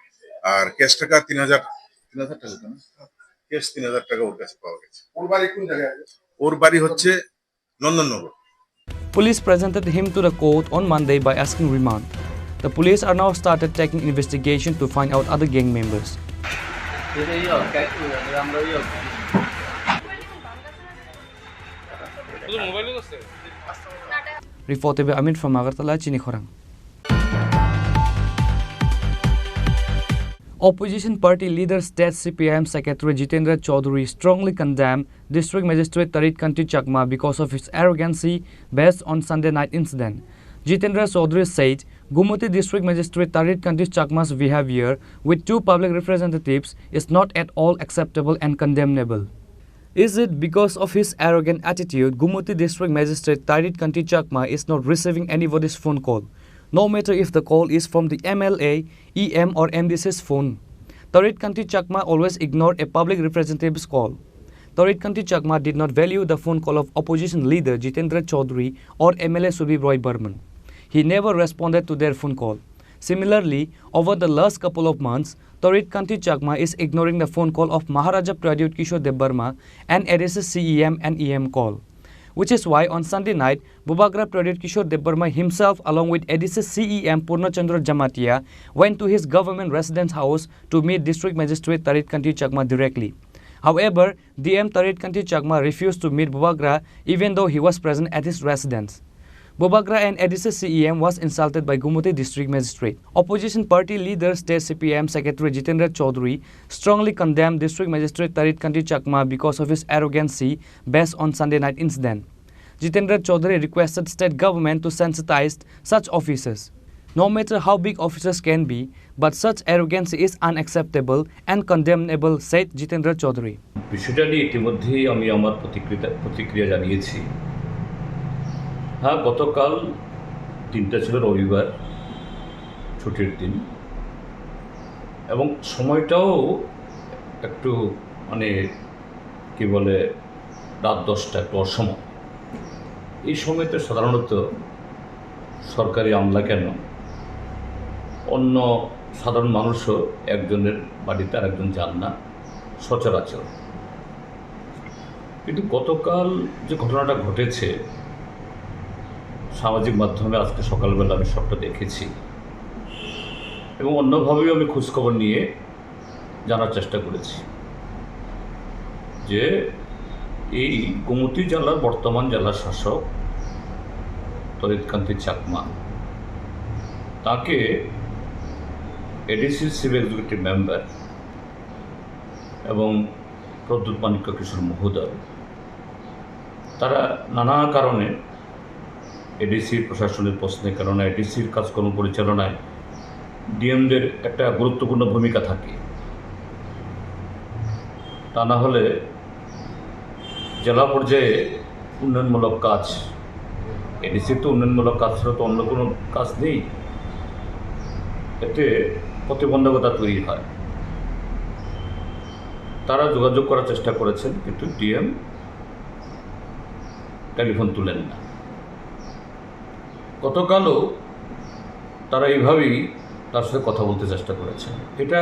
আর ক্যাশ টাকা 3,000 টাকা, ক্যাশ 3,000 টাকা ওর কাছে পাওয়া গেছে। ওর বাড়ি কোন জায়গায়? ওর বাড়ি হচ্ছে Nandannagar. Police presented him to the court on Monday by asking remand. The police are now started taking investigation to find out other gang members. Reported by Amin from Agartala, Chini Khorang. Opposition party leader State CPIM Secretary Jitendra Chaudhary strongly condemned District Magistrate Tarit Kanti Chakma because of his arrogancy based on Sunday night incident. Jitendra Chaudhary said Gumati District Magistrate Tarit Kanti Chakma's behavior with 2 public representatives is not at all acceptable and condemnable. Is it because of his arrogant attitude Gumati District Magistrate Tarit Kanti Chakma is not receiving anybody's phone call, no matter if the call is from the MLA, EM or MDC's phone? Tarit Kanti Chakma always ignored a public representative's call. Tarit Kanti Chakma did not value the phone call of opposition leader Jitendra Chaudhary or MLA Subib Roy Burman. He never responded to their phone call. Similarly, over the last couple of months, Tarit Kanti Chakma is ignoring the phone call of Maharaja Pradyut Kishore Debarma and ADC's CEM and EM call. Which is why on Sunday night, Bubagra Pradyut Kishore Debarma himself along with ADC's CEM Purnachandra Jamatia went to his government residence house to meet District Magistrate Tarit Kanti Chakma directly. However, DM Tarit Kanti Chakma refused to meet Bubagra even though he was present at his residence. Bubagra and ADC's CEM was insulted by Gumati District Magistrate. Opposition party leader State CPIM Secretary Jitendra Chaudhary strongly condemned District Magistrate Tarit Kanti Chakma because of his arrogancy based on Sunday night incident. Jitendra Chaudhary requested state government to sensitize such officers. No matter how big officers can be, but such arrogance is unacceptable and condemnable, said Jitendra Chaudhary. বিষয়টা নিয়ে ইতিমধ্যেই আমি আমার প্রতিক্রিয়া জানিয়েছি। হ্যাঁ, গতকাল দিনটা ছিল রবিবার, ছুটির দিন, এবং সময়টাও একটু মানে কি বলে রাত 10টা, একটু অসময়। এই সময়তে সাধারণত সরকারি আমলা কেন, অন্য সাধারণ মানুষও একজনের বাড়িতে আর একজন যান না সচরাচর। কিন্তু গতকাল যে ঘটনাটা ঘটেছে সামাজিক মাধ্যমে আজকে সকালবেলা আমি সবটা দেখেছি এবং অন্যভাবেও আমি খোঁজখবর নিয়ে জানার চেষ্টা করেছি যে এই গোমতী জেলার বর্তমান জেলা শাসক তরিত কান্তি চাকমা, তাকে এডিসি চিফ এক্সিকিউটিভ মেম্বার এবং প্রদ্যুৎ মাণিক্য কিশোর মহোদয়, তারা নানা কারণে এডিসির প্রশাসনের প্রশ্নের কারণে এডিসির কাজকর্ম পরিচালনায় ডিএমদের একটা গুরুত্বপূর্ণ ভূমিকা থাকে। তা না হলে জেলা পর্যায়ে উন্নয়নমূলক কাজ, এডিসির তো উন্নয়নমূলক কাজ ছাড়া তো অন্য কোনো কাজ নেই, এতে প্রতিবন্ধকতা তৈরি হয়। তারা যোগাযোগ করার চেষ্টা করেছেন কিন্তু ডিএম টেলিফোন তুলেন না। গতকালও তারা এইভাবেই তার সাথে কথা বলতে চেষ্টা করেছেন। এটা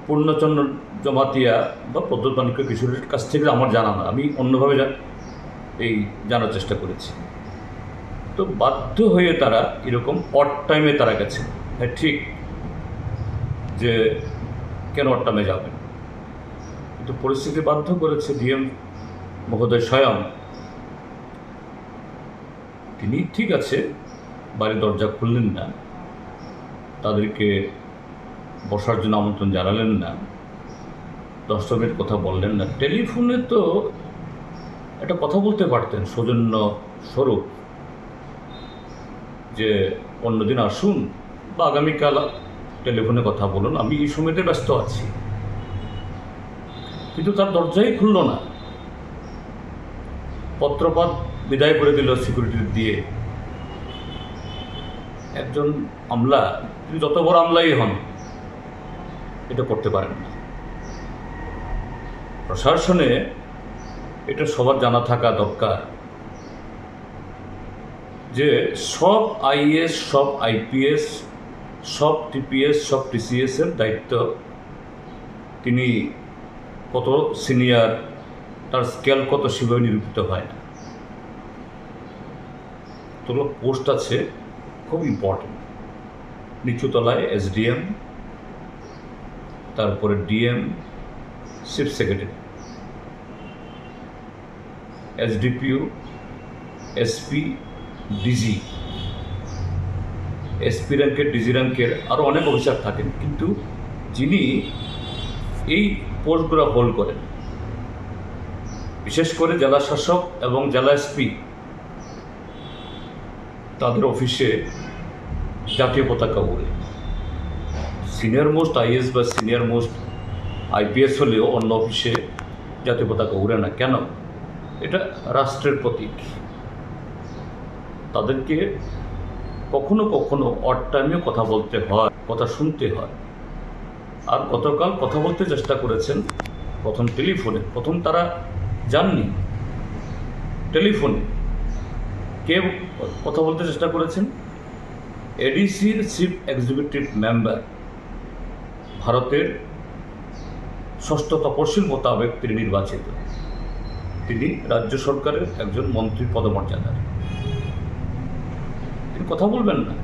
পূর্ণচন্দ্র জমাতিয়া বা প্রদ্যুৎ মাণিক্য কিশোরের কাছ থেকে আমার জানা না, আমি অন্যভাবে জানার চেষ্টা করেছি। তো বাধ্য হয়ে তারা এরকম অড টাইমে তারা গেছে। হ্যাঁ, ঠিক যে কেন অড টাইমে যাবেন, কিন্তু পরিস্থিতি বাধ্য করেছে। ডিএম মহোদয় স্বয়ং তিনি ঠিক আছে বাড়ির দরজা খুললেন না, তাদেরকে বসার জন্য আমন্ত্রণ জানালেন না, 10 মিনিট কথা বললেন না। টেলিফোনে তো একটা কথা বলতে পারতেন সৌজন্য স্বরূপ, যে অন্যদিন আসুন বা আগামীকাল টেলিফোনে কথা বলুন, আমি এই সময়তে ব্যস্ত আছি। কিন্তু তার দরজাই খুলল না, পত্রপাত বিদায় করে দিল সিকিউরিটি দিয়ে। একজন আমলা, তিনি যত বড় আমলাই হন, এটা করতে পারেন না। প্রশাসনে এটা সবার জানা থাকা দরকার যে সব আইএস, সব আইপিএস, সব টিপিএস, সব টিসিএস এর দায়িত্ব তিনি কত সিনিয়র, তার স্কেল কত সেভাবে নিরূপিত হয় না। তো পোস্ট আছে খুব ইম্পর্টেন্ট, নিচুতলায় এসডিএম, তারপরে DM, chief secretary, SDPO, SP, DG, SP র্যাঙ্কের, ডিজি র্যাঙ্কের আরও অনেক অফিসার থাকেন, কিন্তু যিনি এই পোস্টগুলো হোল্ড করেন, বিশেষ করে জেলা শাসক এবং জেলা এসপি, তাদের অফিসে জাতীয় পতাকা ওড়ে। সিনিয়র মোস্ট আইএস বা সিনিয়র মোস্ট আইপিএস হলেও অন্য অফিসে জাতীয় পতাকা উড়ে না কেন? এটা রাষ্ট্রের প্রতীক। তাদেরকে কখনো কখনো অড টাইমেও কথা বলতে হয়, কথা শুনতে হয়। আর গতকাল কথা বলতে চেষ্টা করেছেন প্রথম টেলিফোনে, প্রথম তারা যাননি, টেলিফোনে কে কথা বলতে চেষ্টা করেছেন? এডিসির চিফ এক্সিকিউটিভ মেম্বার, ভারতের ষষ্ঠ তপশিল মোতাবেক তিনি নির্বাচিত, তিনি রাজ্য সরকারের একজন মন্ত্রী পদমর্যাদার, তিনি কথা বলবেন না?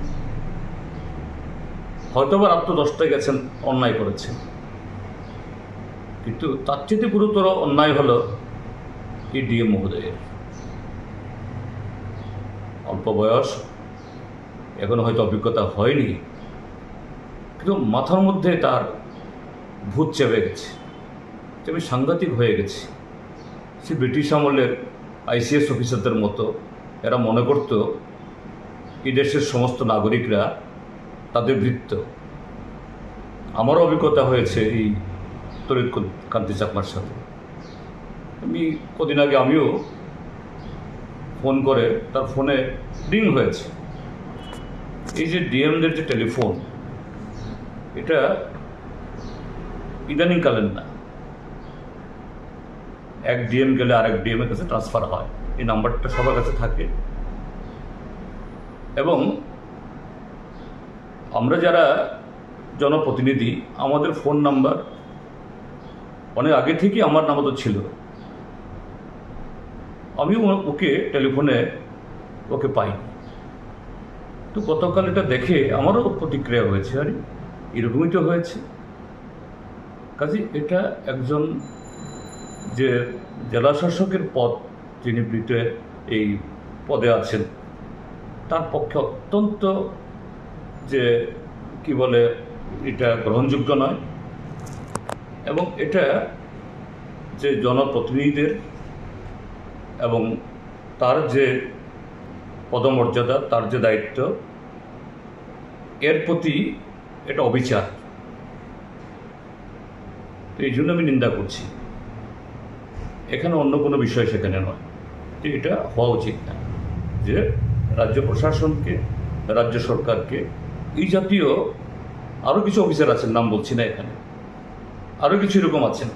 হয়তোবা রাত্র 10টায় গেছেন, অন্যায় করেছেন, কিন্তু তার চেয়ে গুরুতর অন্যায় হলো এই ডিএম মহোদয়ের। অল্প বয়স, এখন হয়তো অভিজ্ঞতা হয়নি, কিন্তু মাথার মধ্যে তার ভূত চেপে গেছে, তেমনি সাংঘাতিক হয়ে গেছে। সে ব্রিটিশ আমলের আইসিএস অফিসারদের মতো এরা মনে করত এই দেশের সমস্ত নাগরিকরা তাদের ভৃত্য। আমারও অভিজ্ঞতা হয়েছে এই তড়িৎ কান্তি চাকমার সাথে। আমি কদিন আগে আমিও ফোন করে, তার ফোনে রিং হয়েছে। এই যে ডিএমদের যে টেলিফোন, এটা ইদানিংকালের না, এক ডিএম গেলে আরেক ডিএম এর কাছে ট্রান্সফার হয়, এই নাম্বারটা সবার কাছে থাকে। এবং আমরা যারা জনপ্রতিনিধি, আমাদের ফোন নাম্বার অনেক আগে থেকে আমার নামও ছিল, আমিও ওকে টেলিফোনে ওকে পাই। তো গতকাল এটা দেখে আমারও প্রতিক্রিয়া হয়েছে, আরে এরকমই তো হয়েছে। কাজে এটা একজন যে জেলা শাসকের পদ, যিনি এই পদে আছেন, তার পক্ষে অত্যন্ত যে কি বলে, এটা গ্রহণযোগ্য নয়। এবং এটা যে জনপ্রতিনিধিদের এবং তার যে পদমর্যাদা, তার যে দায়িত্ব, এর প্রতি এটা অবিচার। এই জন্য আমি নিন্দা করছি। এখানে অন্য কোনো বিষয় সেখানে নয়, যে এটা হওয়া উচিত না, যে রাজ্য প্রশাসনকে, রাজ্য সরকারকে, এই জাতীয় আরও কিছু অফিসার আছেন, নাম বলছি না এখানে, আরও কিছু এরকম আছেন,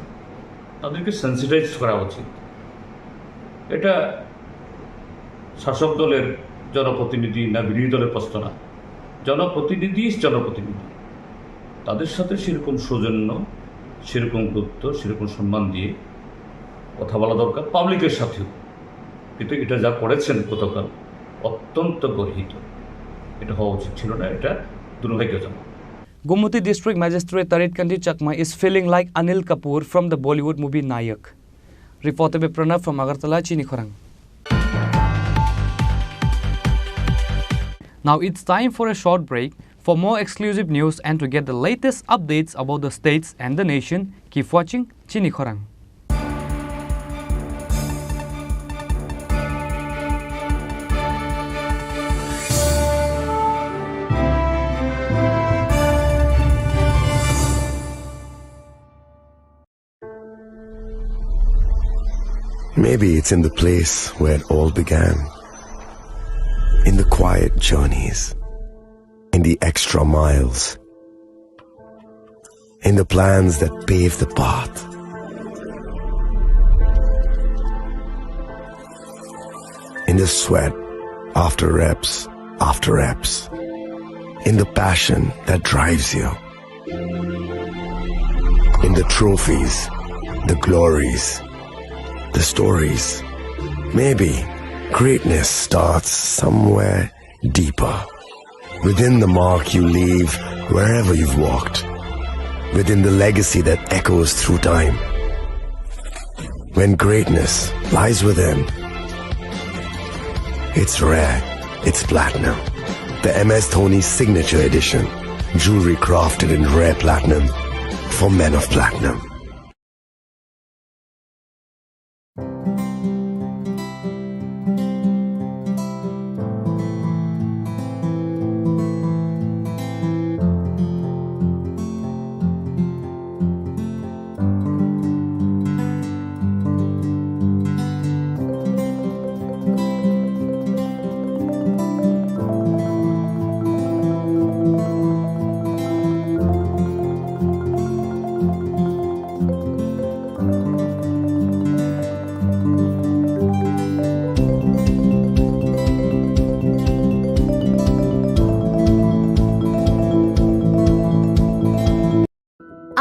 তাদেরকে সেন্সিটাইজ করা উচিত। এটা শাসক দলের জনপ্রতিনিধি না বিরোধী দলের প্রশ্ন না, জনপ্রতিনিধি, তাদের সাথে সেরকম সৌজন্য, সেরকম গুরুত্ব, সেরকম সম্মান দিয়ে কথা বলা দরকার, পাবলিকের সাথেও। কিন্তু এটা যা করেছেন গতকাল অত্যন্ত গর্হিত, এটা হওয়া উচিত ছিল না, এটা দুর্ভাগ্যজনক। Gumati District Magistrate Tarit Kanti Chakma is feeling like Anil Kapoor from the Bollywood movie Nayak. Reported by Pranav from Agartala, Chini Khorang. Now it's time for a short break. For more exclusive news and to get the latest updates about the states and the nation, keep watching Chini Khorang. Maybe it's in the place where it all began. In the quiet journeys. In the extra miles. In the plans that pave the path. in the sweat after reps after reps, in the passion that drives you, in the trophies, the glories, the stories. Maybe greatness starts somewhere deeper, within the mark you leave wherever you've walked, within the legacy that echoes through time. When greatness lies within, it's rare, it's platinum. The MS Dhoni Signature Edition, jewelry crafted in rare platinum for men of platinum.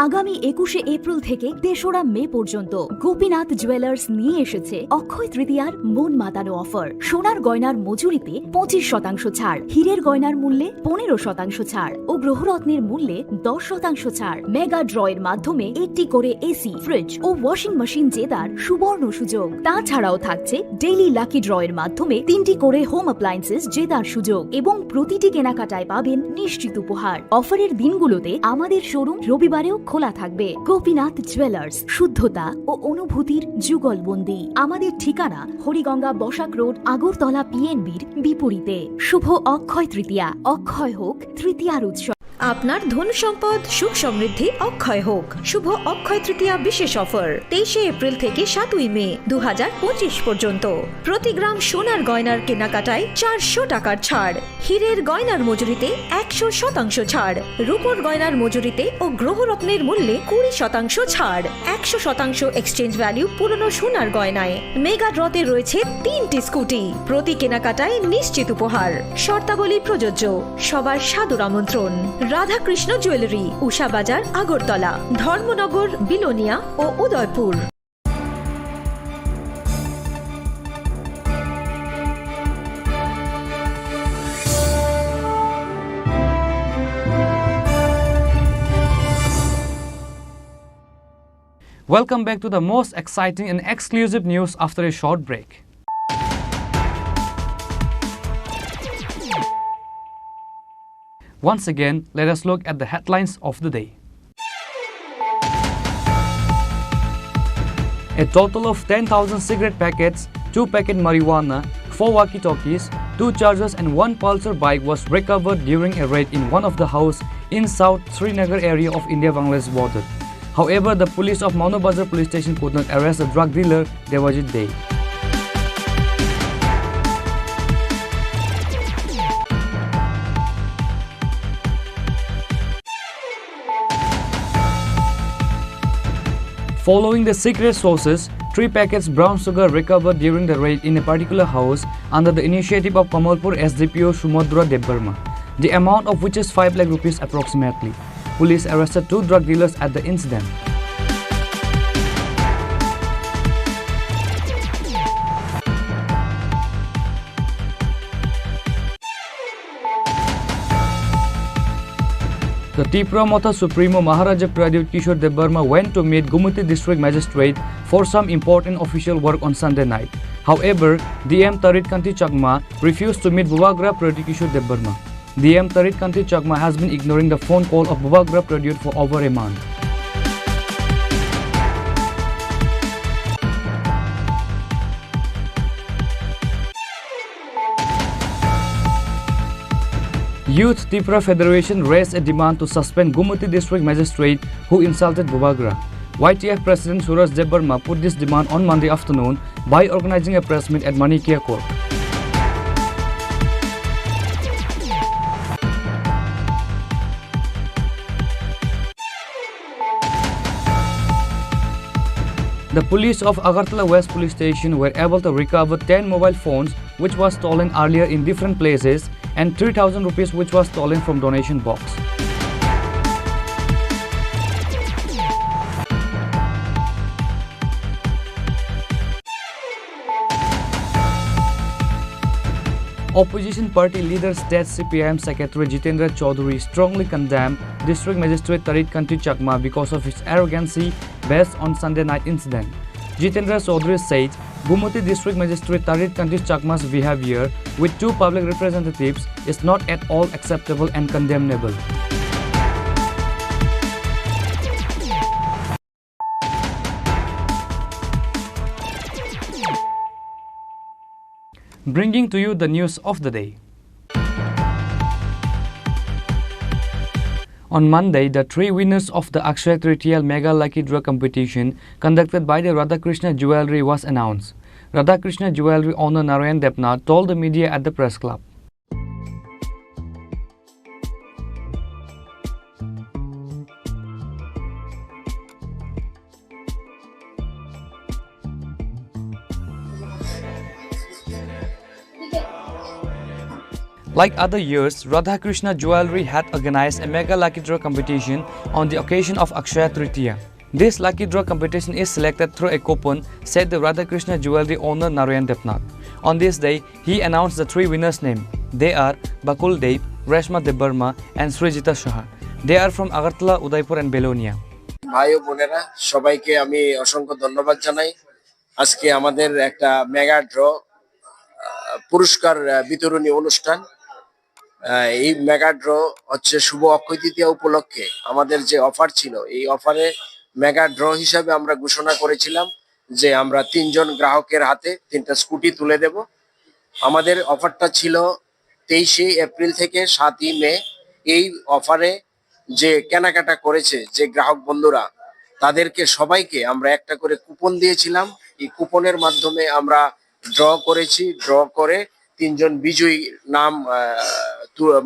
আগামী 21শে April থেকে 3রা মে পর্যন্ত Gopinath jewellers নিয়ে এসেছে অক্ষয় তৃতীয়ার মন মাতানো offer. সোনার গয়নার মজুরিতে 25% ছাড়, হীরের গয়নার মূল্যে 15% ছাড় ও গ্রহরত্নের মূল্যে 10% ছাড়। মেগা ড্রয়ের মাধ্যমে 80 করে এসি, ফ্রিজ ও ওয়াশিং মেশিন জেতার সুবর্ণ সুযোগ। তাছাড়াও থাকছে ডেইলি লাকি ড্রয়ের মাধ্যমে 3টি করে হোম অ্যাপ্লায়েন্সেস জেতার সুযোগ এবং প্রতিটি কেনাকাটায় পাবেন নিশ্চিত উপহার। অফারের দিনগুলোতে আমাদের শোরুম রবিবারেও খোলা থাকবে। গোপীনাথ জুয়েলার্স, শুদ্ধতা ও অনুভূতির যুগলবন্দি। আমাদের ঠিকানা হরিগঙ্গা বসাক রোড, আগরতলা পিএনবির বিপরীতে। শুভ অক্ষয় তৃতীয়া, অক্ষয় হোক তৃতীয়ার উৎসব। আপনার ধন সম্পদ সুখ সমৃদ্ধি অক্ষয় হোক। শুভ অক্ষয় তৃতীয়া বিশেষ অফার 23শে এপ্রিল থেকে 7ই মে 2025 পর্যন্ত। প্রতি গ্রাম সোনার গয়নার কেনাকাটায় 400 টাকার ছাড়, হীরের গয়নার মজুরিতে 100% ছাড়, রূপোর গয়নার মজুরিতে ও গ্রহরত্নের মূল্যে 20% ছাড়, 100% এক্সচেঞ্জ ভ্যালু পুরনো সোনার গয়নায়। মেগা ড্রতে রয়েছে 3টি স্কুটি, প্রতি কেনাকাটায় নিশ্চিত উপহার। শর্তাবলী প্রযোজ্য। সবার সাদর আমন্ত্রণ। রাধাকৃষ্ণ জুয়েলারি, উষা বাজার, আগরতলা, ধর্মনগর, বিলোনিয়া ও Udaipur. Welcome back to the most exciting and exclusive news after a short break. Once again, let us look at the headlines of the day. A total of 10,000 cigarette packets, 2 packet marijuana, 4 walkie-talkies, 2 chargers and 1 Pulsar bike was recovered during a raid in one of the houses in South Srinagar area of India-Bangladesh border. However, the police of Manobazar police station could not arrest the drug dealer Devajit Dey. Following the secret sources, 3 packets brown sugar recovered during the raid in a particular house under the initiative of Kamalpur SDPO Sumodra Debbarma, the amount of which is 5 lakh rupees approximately. Police arrested 2 drug dealers at the incident. The Tripura Motha Supremo Maharaja Pradyut Kishore Debbarma went to meet Gumati District Magistrate for some important official work on Sunday night. However, DM Tarit Kanti Chakma refused to meet Bubagra Pradyut Kishore Debbarma. DM Tarit Kanti Chakma has been ignoring the phone call of Bubagra Pradyut for over a month. Youth Tripura Federation raised a demand to suspend Gumati District Magistrate who insulted Bubagra. YTF President Suraj Debbarma put this demand on Monday afternoon by organizing a press meet at Manikia Court. The police of Agartala West Police Station were able to recover 10 mobile phones, which was stolen earlier in different places, and 3,000 rupees which was stolen from donation box. Opposition party leader State CPIM Secretary Jitendra Chaudhary strongly condemned District Magistrate Tarit Kanti Chakma because of his arrogancy based on Sunday night incident. Jitendra Chaudhary said Gumati District Magistrate Tarit Kanti Chakma's behavior with two public representatives is not at all acceptable and condemnable. Bringing to you the news of the day. On Monday, the three winners of the Akshaya Tritiya Mega Lucky Draw competition conducted by the Radhakrishna Jewelry was announced. Radhakrishna Jewelry owner Narayan Debnath told the media at the press club. Like other years, Radhakrishna Jewelry had organized a mega lucky draw competition on the occasion of Akshaya Tritiya. This lucky draw competition is selected through a coupon, said the Radhakrishna Jewelry owner Narayan Debnath. On this day, he announced the three winners' names. They are Bakul Dev, Reshma Debarma and Srijita Shaha. They are from Agartala, Udaipur and Belonia. ভাই ও বোনেরা সবাইকে আমি অসংখ্য ধন্যবাদ জানাই। আজকে আমাদের একটা মেগা ড্র পুরস্কার বিতরণী অনুষ্ঠান। এই মেগা ড্র হচ্ছে শুভ অক্ষয় তৃতীয়া উপলক্ষে আমাদের যে অফার ছিল, এই অফারে মেগা ড্র হিসাবে আমরা ঘোষণা করেছিলাম যে আমরা 3 জন গ্রাহকের হাতে 3টা স্কুটি তুলে দেব। আমাদের অফারটা ছিল 23শে এপ্রিল থেকে 7ই মে। এই অফারে যে কেনাকাটা করেছে যে গ্রাহক বন্ধুরা, তাদেরকে সবাইকে আমরা একটা করে কুপন দিয়েছিলাম। এই কুপনের মাধ্যমে আমরা ড্র করেছি। ড্র করে 3 জন বিজয়ী নাম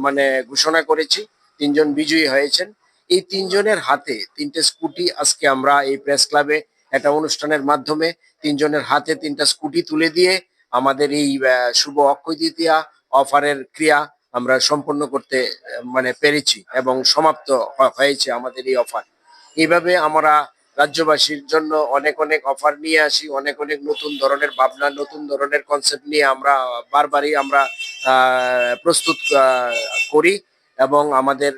মানে ঘোষণা করেছি। 3 জন বিজয়ী হয়েছেন। এই 3 জনের হাতে 3টে স্কুটি আজকে আমরা এই প্রেস ক্লাবে একটা অনুষ্ঠানের মাধ্যমে 3 জনের হাতে 3টা স্কুটি তুলে দিয়ে আমাদের এই শুভ অক্ষয় তৃতীয়া অফারের ক্রিয়া আমরা সম্পন্ন করতে মানে পেরেছি এবং সমাপ্ত হয়েছে আমাদের এই অফার। এইভাবে আমরা রাজ্যবাসীর জন্য অনেক অনেক অফার নিয়ে আসি, অনেক অনেক নতুন ধরনের ভাবনা, নতুন ধরনের কনসেপ্ট নিয়ে আমরা বারবারই আমরা প্রস্তুত করি এবং আমাদের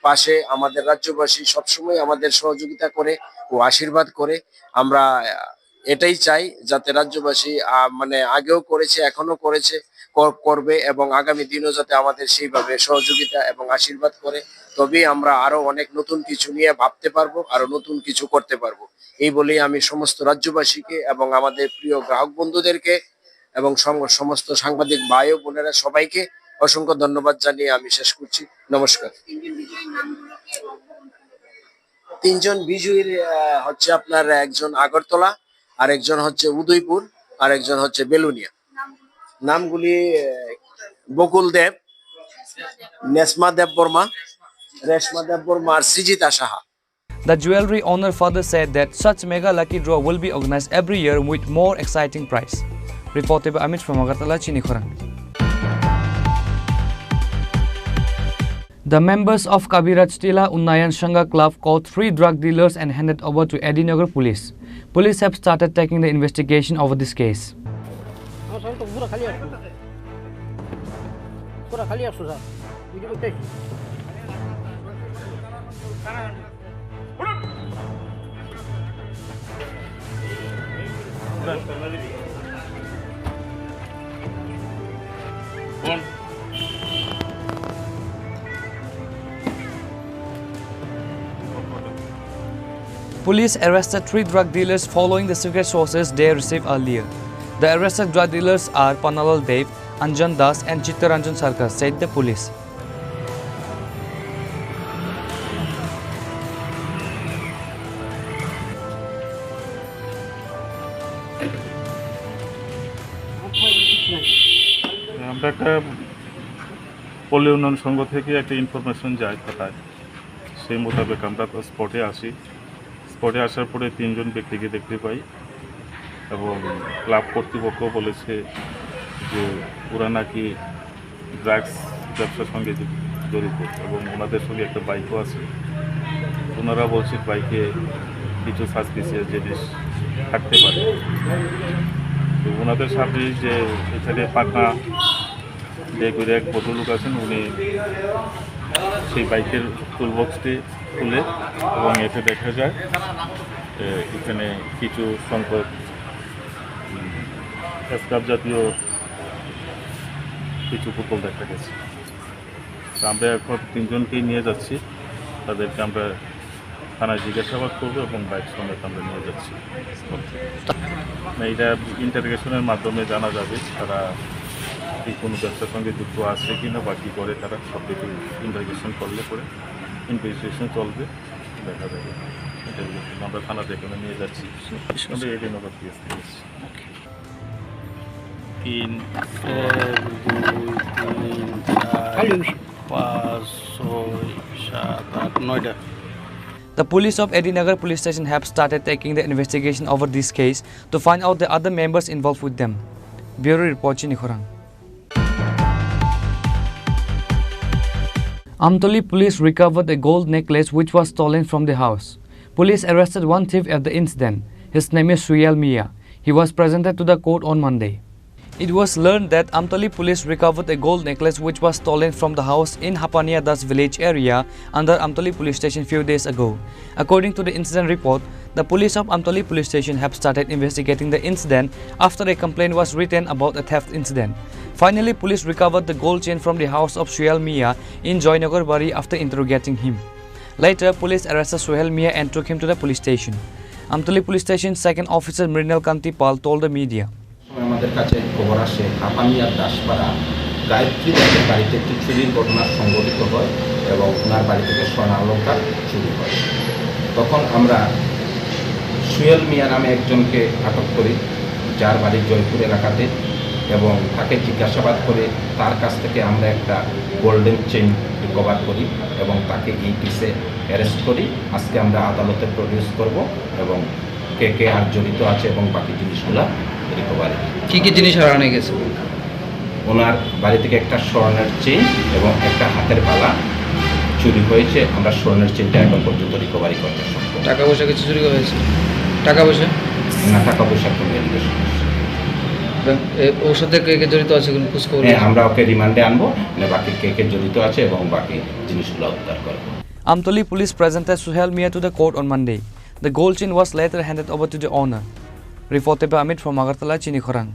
পাশে আমাদের রাজ্যবাসী সবসময় আমাদের সহযোগিতা করে ও আশীর্বাদ করে। আমরা এটাই চাই যাতে রাজ্যবাসী মানে আগেও করেছে, এখনো করেছে, করবে এবং আগামী দিনও যাতে আমাদের সেইভাবে সহযোগিতা এবং আশীর্বাদ করে। তবেই আমরা আরো অনেক নতুন কিছু নিয়ে ভাবতে পারবো, আরো নতুন কিছু করতে পারবো। এই বলেই আমি সমস্ত রাজ্যবাসীকে এবং আমাদের প্রিয় গ্রাহক বন্ধুদেরকে এবং সমস্ত সাংবাদিক ভাই ও বোনেরা সবাইকে অসংখ্য ধন্যবাদ জানিয়ে আমি শেষ করছি। নমস্কার। 3 জন বিজয়ীর হচ্ছে আপনার একজন আগরতলা, আর একজন হচ্ছে উদয়পুর, আর একজন হচ্ছে বেলুনিয়া। নামগুলি বকুল দেব, নেসমা দেব বর্মা, রেশমা দেব বর্মা আর Srijita Saha. The jewelry owner further said that such mega lucky draw will be organized every year with more exciting prize. Reported by Amit from Agartala, Chini Khorang. The members of Kabiraj Tila Unnayan Sangha Club caught 3 drug dealers and handed over to Edinagar police. Police have started taking the investigation over this case. Police arrested 3 drug dealers following the secret sources they received earlier. The arrested drug dealers are Panalal Dev, Anjan Das and Chittaranjan Sarkar, said the police. আমরা একটা পল্লী উন্নয়ন সংঘ থেকে একটা information যায় থাকায় সেই মোতাবেক আমরা স্পটে আসি। স্পটে আসার পরে 3 জন ব্যক্তিকে দেখতে পাই এবং ক্লাব কর্তৃপক্ষ বলেছে যে ওরা নাকি ড্রাগস ব্যবসার সঙ্গে জড়িত এবং ওনাদের সঙ্গে একটা বাইকও আছে। ওনারা বলছে বাইকে কিছু সাসপিসিয়াস জিনিস থাকতে পারে। তো ওনাদের সাথে যে এখানে পাকা যে করে এক ভদ্রলোক আছেন, উনি সেই বাইকের টুলবক্সটি খুলে এবং এতে দেখা যায় এখানে কিছু সংখ্যক স্ক্রাব জাতীয় কিছু বোতল দেখা গেছে। তো আমরা এখন 3 জনকেই নিয়ে যাচ্ছি, তাদেরকে আমরা থানায় জিজ্ঞাসাবাদ করবো এবং বাইক সঙ্গে আমরা নিয়ে যাচ্ছি। এইটা ইন্টারোগেশনের মাধ্যমে জানা যাবে তারা কি কোনো ব্যবসার সঙ্গে যুক্ত আছে কি না বা কী করে, তারা সব কিছু ইন্টারোগেশন করলে পরে ইনভেস্টিগেশন চলবে, দেখা যাবে। আমরা থানা থেকে নিয়ে যাচ্ছি। আমরা 18 নম্বর কেস দিয়েছি। 3, 1, 2, 3, 4, 5, 6, 7, 8, 9টা। The police of Edinagar police station have started taking the investigation over this case to find out the other members involved with them. Bureau report, Chini Khorang. Amtoli police recovered a gold necklace which was stolen from the house. Police arrested one thief at the incident. His name is Suyal Mia. He was presented to the court on Monday. It was learned that Amtoli police recovered a gold necklace which was stolen from the house in Hapania Das village area under Amtoli police station few days ago. According to the incident report, the police of Amtoli police station have started investigating the incident after a complaint was written about a theft incident. Finally, police recovered the gold chain from the house of Suhail Mia in Joynagar Bari after interrogating him. Later, police arrested Suhail Mia and took him to the police station. Amtoli police station second officer Mrinal Kanti Pal told the media. আমাদের কাছে খবর আসে হাপানিয়ার দাসপাড়া গায়ত্রী দাসের বাড়িতে একটি চুরির ঘটনা সংঘটিত হয় এবং ওনার বাড়ি থেকে সোনা অলংকার চুরি হয়। তখন আমরা সুয়েল মিয়া নামে একজনকে আটক করি, যার বাড়ি জয়পুর এলাকাতে, এবং তাকে জিজ্ঞাসাবাদ করে তার কাছ থেকে আমরা একটা গোল্ডেন চেইন রিকভার করি এবং তাকে এই কেসে অ্যারেস্ট করি। আজকে আমরা আদালতে প্রডিউস করব এবং কে আর জড়িত আছে এবং বাকি জিনিসগুলা রিকভারি। কী কী জিনিস হারানো গেছে? ওনার বাড়ি থেকে একটা স্বর্ণের চেইন এবং একটা হাতের বালা চুরি হয়েছে। আমরা স্বর্ণের চেইনটা এখন পর্যন্ত রিকভারি করতে সক্ষম। টাকা পয়সা কিছু চুরি হয়েছে? টাকা পয়সা না, টাকা পয়সা কোনো এলিগেশন। ওর সাথে কে জড়িত আছে কোনো খোঁজ খবর? হ্যাঁ, আমরা ওকে রিমান্ডে আনবো, বাকি কে জড়িত আছে এবং বাকি জিনিসগুলো উদ্ধার করবো। Amtoli police presented Suhail Mia to the court on Monday. The gold chain was later handed over to the owner. Reported by Amit from Agartala, Chini Khorang.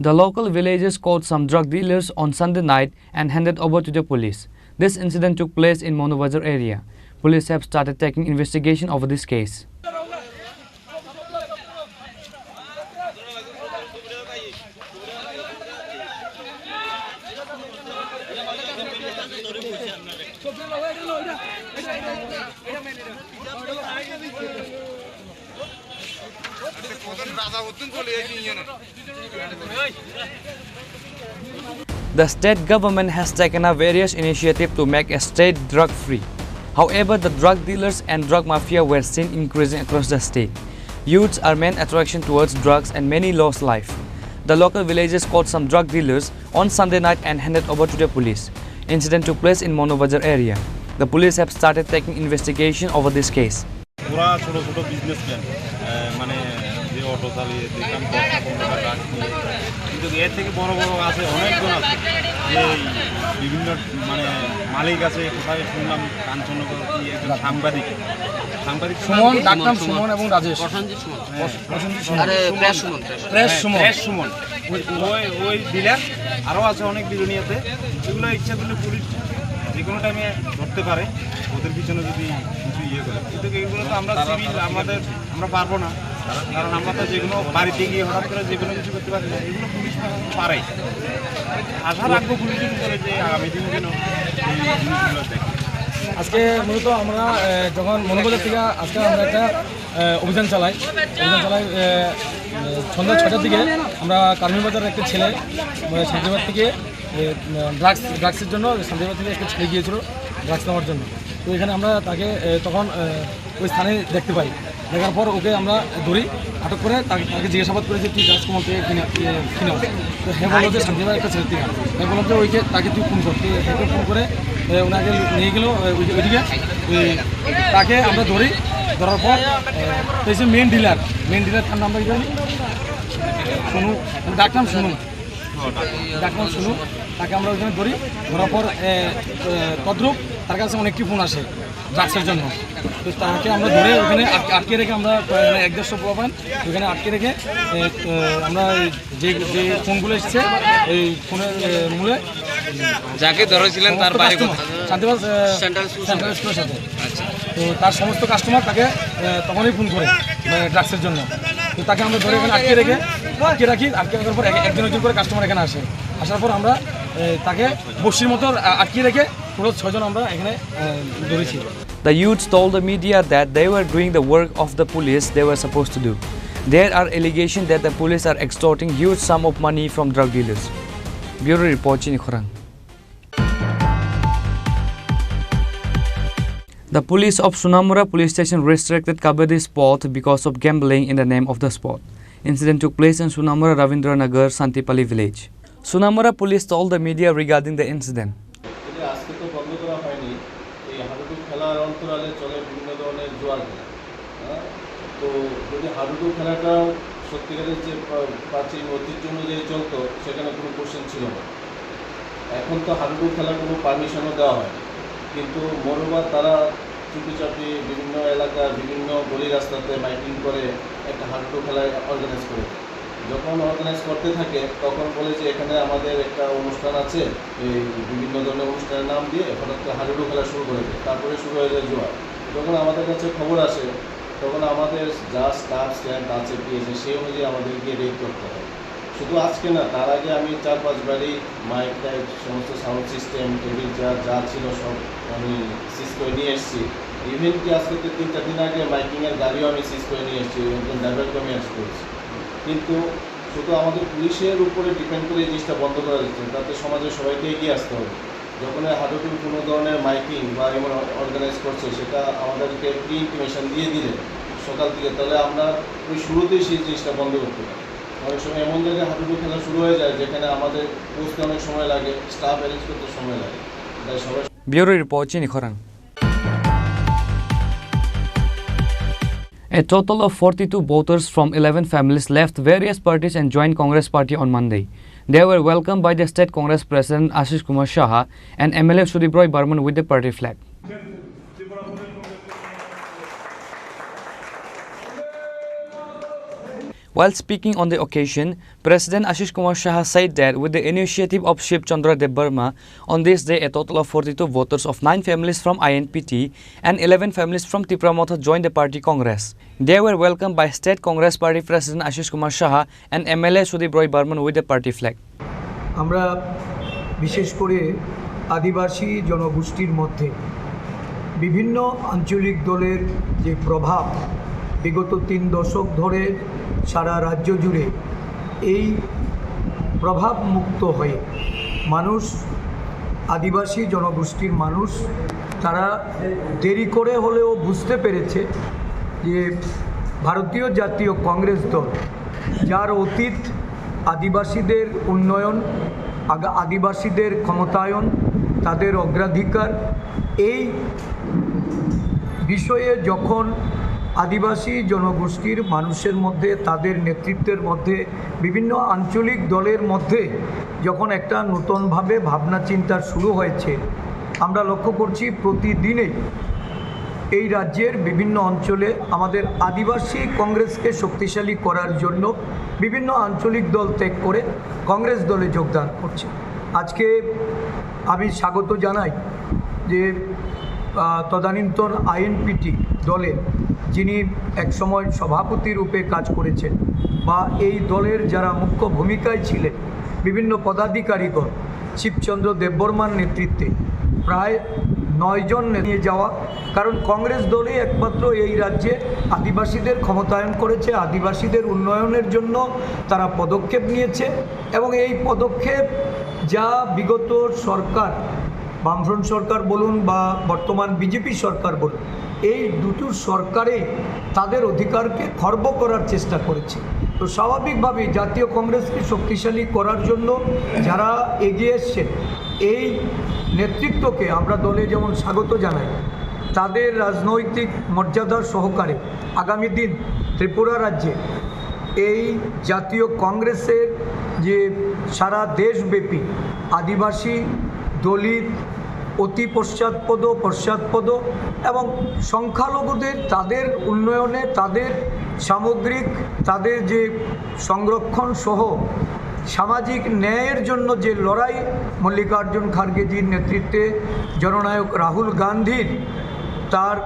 The local villagers caught some drug dealers on Sunday night and handed over to the police. This incident took place in Monobazar area. Police have started taking investigation over this case. The state government has taken up various initiatives to make a state drug-free. However, the drug dealers and drug mafia were seen increasing across the state. Youths are main attraction towards drugs and many lost life. The local villagers caught some drug dealers on Sunday night and handed over to the police. Incident took place in Monobazar area. The police have started taking investigation over this case. ওরা ছোটো ছোটো businessman, মানে যে auto চালিয়ে দেখলাম 10-15 টাকা নিয়ে, কিন্তু এর থেকে বড় বড় আছে অনেকজন আছে যে বিভিন্ন মানে মালিক আছে। কোথায় শুনলাম কাঞ্চনগর কি একজন সাংবাদিক সুমন, ডাক্তার সুমন এবং রাজেশ সুমন, ওই ডিলার আরও আছে অনেক বিরুনিয়াতে। এগুলো ইচ্ছা করলে পুলিশ যে কোনো টাইমে ধরতে পারে ওদের পিছনে যদি কিছু ইয়ে করে, কিন্তু এগুলো তো আমরা সিভিল আমরা পারবো না, কারণ আমরা তো যে কোনো বাড়িতে গিয়ে হঠাৎ করে যে কোনো কিছু করতে পারি না। এগুলো পুলিশ পারে। আশা রাখবো পুলিশ করে যে আগামী দিন যেন এই জিনিসগুলো দেখে। আজকে মূলত আমরা যখন মনোবাজার থেকে আজকে আমরা একটা অভিযান চালাই সন্ধ্যা 6টার দিকে আমরা কারমিবাজারের একটা ছেলে শান্তিবাদ থেকে ড্রাগসের জন্য শান্তিবাদ থেকে একটা ছেলে গিয়েছিল ড্রাগস নেওয়ার জন্য। তো এখানে আমরা তাকে তখন ওই স্থানে দেখতে পাই। দেখার পর ওকে আমরা ধরি, আটক করে তাকে জিজ্ঞাসাবাদ করেছি তুই ড্রাগস কোমন থেকে কিনা তো হ্যাঁ বললো যে শান্তিবার একটা ছেলে থেকে হ্যাঁ বললাম যে ওইকে তাকে তুই ফোন করতে ওকে ফোন করে ওনাকে নিয়ে গেলো ওইদিকে। তাকে আমরা ধরি, ধরার পর হচ্ছে মেন ডিলার তার নামটা কি জানি শুনু, ডাকনাম শুনু, তাকে আমরা ওইখানে ধরি। ধরার পর তদ্রুপ তার কাছে অনেকটি ফোন আসে ড্রাগসের জন্য। তো তাকে আমরা ধরে ওখানে আটকে রেখে আমরা 1-1.5 পান ওখানে আটকে রেখে আমরা যে ফোনগুলো এসছে এই ফোনের মূলে যাকে ধরেছিলেন তার বাড়ি শান্তিবাস সেন্ট্রাল স্কুলের সাথে। তো তার সমস্ত কাস্টমার তাকে তখনই ফোন করে ড্রাগসের জন্য। তো তাকে আমরা ধরে এখানে আটকে রাখি। আটকে রাখার পর একজন করে কাস্টমার এখানে আসার পর আমরা তাকে বসির মতো আটকে রেখে পুরো 6 জন আমরা এখানে ধরেছি। The youths told the media that they were doing the work of the police they were supposed to do. There are allegations that the police are extorting huge sum of money from drug dealers. Bureau Report, Chini Khorang. The police of Sunamura police station restricted Kabaddi sport because of gambling in the name of the sport. Incident took place in Sunamura Ravindranagar, Santipalli village. Sunamura police told the media regarding the incident. আজকে তো বন্ধ করা হয়নি, এই হাডুডু খেলার অন্তরালে চলে বিভিন্ন ধরনের জুয়ার খেলা। তো যদি হাডুডু খেলাটা সত্যিকারের যে প্রাচীন ঐতিহ্য অনুযায়ী চলতো সেখানে কোনো কোশ্চেন ছিল না। এখন তো হাডুডু খেলার কোনো পারমিশনও দেওয়া হয়, কিন্তু মনোবার তারা চুপিচাপি বিভিন্ন এলাকা বিভিন্ন গলি রাস্তাতে মাইকিং করে একটা হাডুডু খেলা অর্গানাইজ করে। যখন অর্গানাইজ করতে থাকে তখন বলে যে এখানে আমাদের একটা অনুষ্ঠান আছে, এই বিভিন্ন ধরনের অনুষ্ঠানের নাম দিয়ে হঠাৎ করে হাডুডু খেলা শুরু করে দেয়। তারপরে শুরু হয়ে যায় জুয়া। যখন আমাদের কাছে খবর আসে তখন আমাদের যা স্টাফ স্ট্যান্ড আছে পেয়েছে সেই অনুযায়ী আমাদের গিয়ে রেড করতে হয়। শুধু আজকে না, তার আগে আমি 4-5 বারই মাইক টাইক সমস্ত সাউন্ড সিস্টেম টেবিল যা ছিল সব আমি সিজ করে নিয়ে এসেছি। ইভেন কি আজকে 3-4 দিন আগে মাইকিংয়ের গাড়িও আমি সিজ করে নিয়ে এসেছি, একজন ড্রাইভারকে আমি অ্যারেস্ট করেছি। কিন্তু শুধু আমাদের পুলিশের উপরে ডিপেন্ড করে এই জিনিসটা বন্ধ করা যাচ্ছে, তাতে সমাজের সবাইকে এগিয়ে আসতে হবে। যখন হাডুডুর কোনো ধরনের মাইকিং বা এমন অর্গানাইজ করছে সেটা আমাদেরকে প্রি ইনফরমেশন দিয়ে দিলে সকাল থেকে, তাহলে আমরা ওই শুরুতেই সেই জিনিসটা বন্ধ করতে পারি। অনেক সময় এমন জায়গায় হাডুডু খেলা শুরু হয়ে যায় যেখানে আমাদের পৌঁছতে অনেক সময় লাগে, স্টাফ অ্যারেঞ্জ করতে সময় লাগে, তাই সবাই। Bureau Report, Chini Khorang. A total of 42 voters from 11 families left various parties and joined Congress party on Monday. They were welcomed by the State Congress President Ashish Kumar Shah and MLA Sudip Roy Barman with the party flag. While speaking on the occasion, President Ashish Kumar Shah said that with the initiative of Shiv Chandra Debbarma, on this day a total of 42 voters of 9 families from INPT and 11 families from Tripura joined the party Congress. They were welcomed by State Congress Party President Ashish Kumar Shah and MLA Sudip Roy Barman with the party flag. আমরা বিশেষ করে আদিবাসী জনগোষ্ঠীর মধ্যে বিভিন্ন আঞ্চলিক দলের যে প্রভাব বিগত 3 দশক ধরে সারা রাজ্য জুড়ে, এই প্রভাব মুক্ত হয়ে মানুষ, আদিবাসী জনগোষ্ঠীর মানুষ তারা দেরি করে হলেও বুঝতে পেরেছে যে ভারতীয় জাতীয় কংগ্রেস দল, যার অতীত আদিবাসীদের উন্নয়ন, আদিবাসীদের ক্ষমতায়ন, তাদের অগ্রাধিকার, এই বিষয়ে যখন আদিবাসী জনগোষ্ঠীর মানুষের মধ্যে, তাদের নেতৃত্বের মধ্যে, বিভিন্ন আঞ্চলিক দলের মধ্যে যখন একটা নতুনভাবে ভাবনা চিন্তা শুরু হয়েছে, আমরা লক্ষ্য করছি প্রতিদিনেই এই রাজ্যের বিভিন্ন অঞ্চলে আমাদের আদিবাসী কংগ্রেসকে শক্তিশালী করার জন্য বিভিন্ন আঞ্চলিক দল ত্যাগ করে কংগ্রেস দলে যোগদান করছে। আজকে আমি স্বাগত জানাই যে তদানীন্তন আইএনপিটি দলে যিনি একসময় সভাপতি রূপে কাজ করেছেন বা এই দলের যারা মুখ্য ভূমিকায় ছিলেন বিভিন্ন পদাধিকারীগণ, শিবচন্দ্র দেববর্মার নেতৃত্বে প্রায় 9 জন নিয়ে যাওয়া। কারণ কংগ্রেস দলই একমাত্র এই রাজ্যে আদিবাসীদের ক্ষমতায়ন করেছে, আদিবাসীদের উন্নয়নের জন্য তারা পদক্ষেপ নিয়েছে এবং এই পদক্ষেপ যা বিগত সরকার বামফ্রন্ট সরকার বলুন বা বর্তমান বিজেপি সরকার বলুন, এই দুটো সরকারেই তাদের অধিকারকে খর্ব করার চেষ্টা করেছে। তো স্বাভাবিকভাবেই জাতীয় কংগ্রেসকে শক্তিশালী করার জন্য যারা এগিয়ে এসছেন, এই নেতৃত্বকে আমরা দলে যেমন স্বাগত জানাই, তাদের রাজনৈতিক মর্যাদার সহকারে আগামী দিন ত্রিপুরা রাজ্যে এই জাতীয় কংগ্রেসের যে সারা দেশব্যাপী আদিবাসী, দলিত, অতি পশ্চাৎপদ এবং সংখ্যালঘুদের তাদের উন্নয়নে, তাদের সামগ্রিক, তাদের যে সংরক্ষণ সহ সামাজিক ন্যায়ের জন্য যে লড়াই মল্লিকার্জুন খার্গেজির নেতৃত্বে জননায়ক রাহুল গান্ধীর তার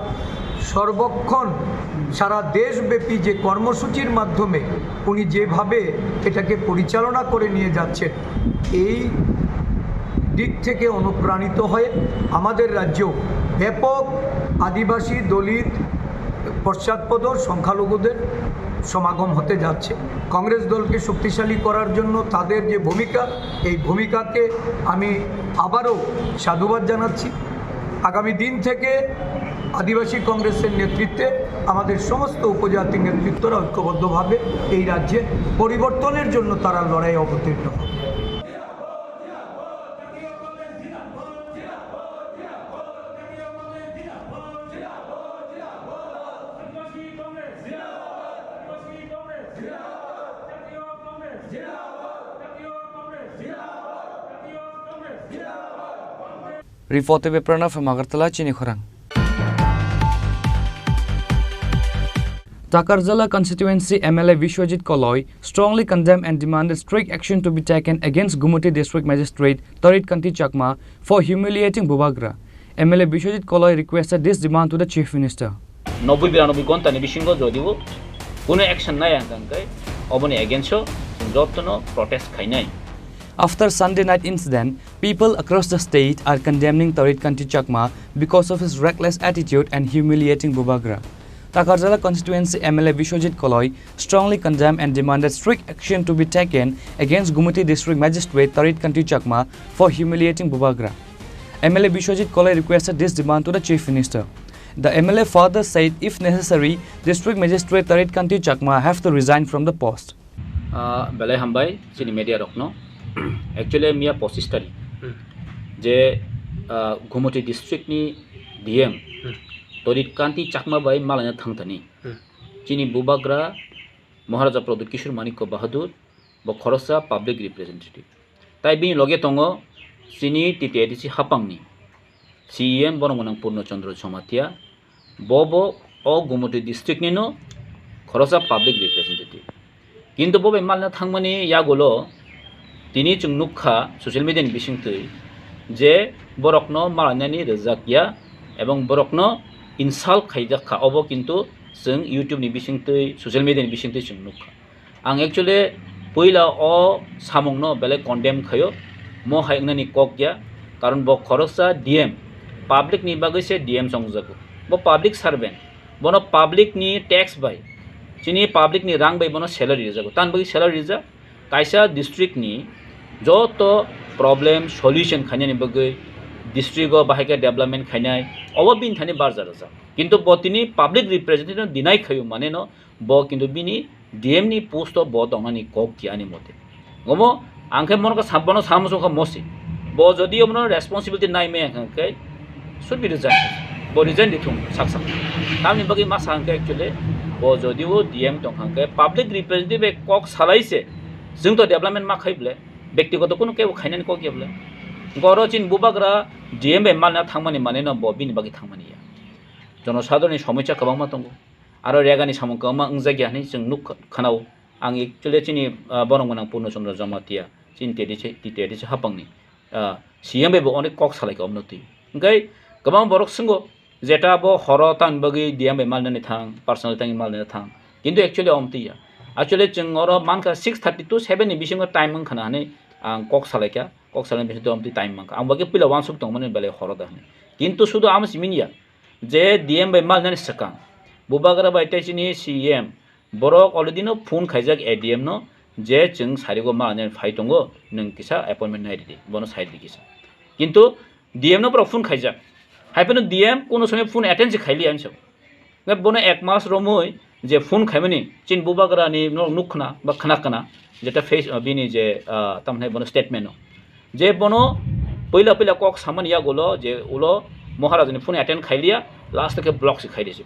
সর্বক্ষণ সারা দেশব্যাপী যে কর্মসূচির মাধ্যমে উনি যেভাবে এটাকে পরিচালনা করে নিয়ে যাচ্ছেন, এই দিক থেকে অনুপ্রাণিত হয়ে আমাদের রাজ্যেও ব্যাপক আদিবাসী, দলিত, পশ্চাৎপদ, সংখ্যালঘুদের সমাগম হতে যাচ্ছে। কংগ্রেস দলকে শক্তিশালী করার জন্য তাদের যে ভূমিকা, এই ভূমিকাকে আমি আবারও সাধুবাদ জানাচ্ছি। আগামী দিন থেকে আদিবাসী কংগ্রেসের নেতৃত্বে আমাদের সমস্ত উপজাতি নেতৃত্বরা ঐক্যবদ্ধভাবে এই রাজ্যে পরিবর্তনের জন্য তারা লড়াই অবতীর্ণ হবে। Reported by Pranav from Agartala, Chini Khorang. Takarjala constituency MLA Vishwajit Koloi strongly condemned and demanded strict action to be taken against Gumuti District Magistrate Tarit Kanti Chakma for humiliating Bubagra. MLA Vishwajit Koloi requested this demand to the Chief Minister. 90-92 ঘন্টা নিবিসিঙ্গ যদিও কোনো action নাই আঙ্কাঙ্কাই অবনি against যতনো protest খাই নাই। After Sunday night incident, people across the state are condemning Tarit Kanti Chakma because of his reckless attitude and humiliating Bubagra. Takarjala constituency MLA Vishwajit Koloi strongly condemned and demanded strict action to be taken against Gumuti District Magistrate Tarit Kanti Chakma for humiliating Bubagra. MLA Vishwajit Koloi requested this demand to the Chief Minister. The MLA further said if necessary, District Magistrate Tarit Kanti Chakma have to resign from the post. Belai hambai chini media rokno actually mia 25 tarik je Gumuti district ni DM Tarit Kanti Chakma bai malanya thangtani chini Bubagra Maharaja Pradut Kishore Manikko Bahadur bo Khorosa public representative tai bini loge tongo chini TTADC hapangni CEM Bonomonang Purno Chandra Chomatia bobo o Gumuti district ni no Khorosa public representative কিন্তু ববে মালনা থাংমানি ইয়াগুলো তিনি जों नुखा social मिडियानि बिसिंथै जे बरकनो मालनानि रोजाकिया एबं बरकनो इनसाल्ट खायजाखा अबो किन्तु जों इउट्यूबनि बिसिंथै social मिडियानि बिसिंथै जों नुखा आं एक्चुअली पहिला अ सामंनो बेले कन्डेम खायो मो हायनानि ककया कारण ब खरसा डीएम पाब्लिक नि बागैसे डीएम संजागो ब पाब्लिक सार्वेन्ट बनो पाब्लिक नि tax bye chini public ni rang bai bono salary jago tan bagi salary ja kaisa district ni joto problem solution khanya ni bagi district go bahai ka development khanai obo bin thani barjar ja kintu botini public representative dinai khayu mane no bo kintu bini dm ni post bo dongani kok ki ani mote gomo angke mon ka sabbono samuso ka mosi bo jodi omno responsibility nai me angke should be resigned bo resign dithum saksak tamni bagi ma sangke actually bo jodiwo DM tongkhangke public representative kok salaise जों तो development मा खाइब्ले व्यक्तिगत कोनो केबो खाइनानि को केब्ले गरो चिन बुबाग्रा DM बे मालना थांमानि माने न बो बिनि बागि थांमानिया जनसाधारणनि समस्या गोबां मा दंगो आरो रेगानि सामं गोबां जायगानि जों नुख खानाव आं एक्चुअली चिनि बरंगनां पूर्णचन्द्र जमातिया चिन टिटेदिसे हापांनि CM बे अनेक कक सालायखौ अमनति ओंखाय गोबां बरक संगो जेटा बो हरो तान बगि DM बे मालनानि थां पार्सोनेल तांनि मालनानि थां किन्तु एक्चुअली अमतिया एक्चुअली जों अरो मानका 6:30 to 7 नि बिसिङो टाइम खानानै आं कक सालायनि बिसिङो अमति टाइम मानका आं बगि पिला वान सुक दंमोन बेले हरो दानि किन्तु सुदु आम सिमिनिया जे DM बे मालनानि सका बुबाग्रा बायताचिनि CM बरक अलरेडि नो फोन खाइजाक ADM नो जे जों सारिगो मालनानि फाइ दंगो नों किसा अपॉइंटमेन्ट नायदि बनो साइड दिकिसा किन्तु ডিএম নো ফোন খাইজা হাইপেন ডিএম কোনো সময় ফোন অ্যাটেন্ড খাইলি আনছো বনে 1 মাস রমই যে ফোন খাইমানি চিন বুবাগ্রানি নুখনা বা খানা যেটা ফেস বিনি যে তামনে বনে স্টেটমেন্ট যে বনো পয়লা কক সামান ইয়া গলো যে উলো মহারাজনি ফোন অ্যাটেন্ড খাইলিয়া লাস্ট থেকে ব্লক সে খাইলিছে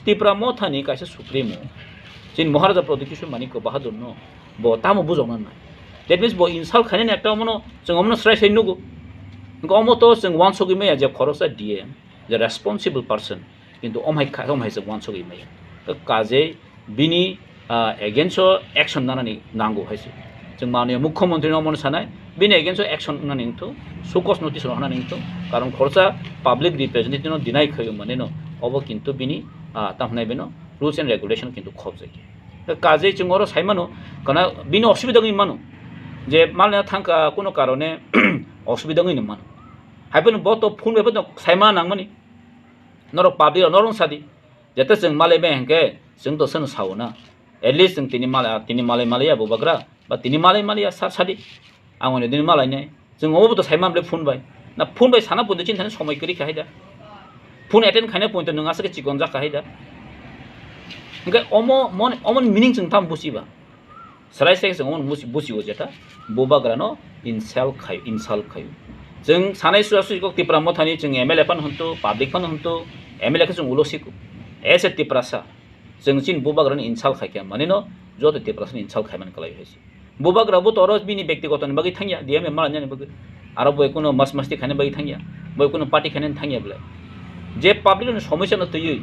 ত্রিপুরা মথানি কাছে সুপ্রিমो চিন মহারাজা প্রতিকিশোর মানিক বাহাদুর নো ব তামো বুঝানো না দ্যাট মিন্স ব ইনসাল্ট খাইনি একটা মনো जों অমনো স্ট্রাইক হইনুগো অমতো जों ওয়ান সগি মেয়া যে খরচা ডিএম যে রেসপন্সিবল পারসন কিন্তু অমাই যে ওয়ান সগি মেয়া তো কাজে বিনি এগেইনস্ট অ্যাকশন নানানি নাंगौ हायसे जों माननीय मुख्यमंत्री नमन सानाय बिनि एगेइनस्ट एक्शन होनानै निंथो सुकस नोटिस होनानै निंथो कारण खरचा पाब्लिक रिप्रेजेंटेटिव दिनाय खयो माने न अब किन्तु बिनि तामनाय बेनो रुल्स एंड रेगुलेशन किन्तु खब जायो काजे जों अरो साइमानो काना बिनि असुबिदा गई मानो जे मालना थांका कोनो कारणे असुबिदा गई मानो हाइबेन बतो फोन बेबो साइमा नांगमानि नर पाब्लिक नरं सादि जेते जों माले बेंके जों तो सन सावना एटलिस्ट जों तिनि मालाय बुबाग्रा बा तिनि मालाय सादि आंनि दिनै मालायने जों अबोथ' साइमाब्ले फुन बाय ना फुन बाय साना पइन्ट चिन्ताने समय करि खायदा फुन एटेन्ड खायना पइन्ट नङासो चिकन जा खायदा ओंखाय अमन मिनिं जों थाम बुसिबा सराय सें जों अमन बुसियो जेता बुबाग्रानो इनसाल्ट खायो जों सानाय सुयासुइको त्रिपुरा मथानि जों एमएलए फान हन्तो पाब्लिक फान हन्तो एमएलए खौ जों उलसिको एस ए त्रिपुरासा जों चिन बुबाग्रानो इनसाल्ट खायखा माने न जत त्रिपुरासनि इनसाल्ट खायमान कलाय हैसि बुबाग्राबो तरो बिनि व्यक्तिगतनि बागै थांगिया डिएम मालानि बागै आरो बय कोनो मस्ती खाने बागै थांगिया बय कोनो पार्टी खाने थांगिया बले जे पाब्लिकनि समस्या न तयै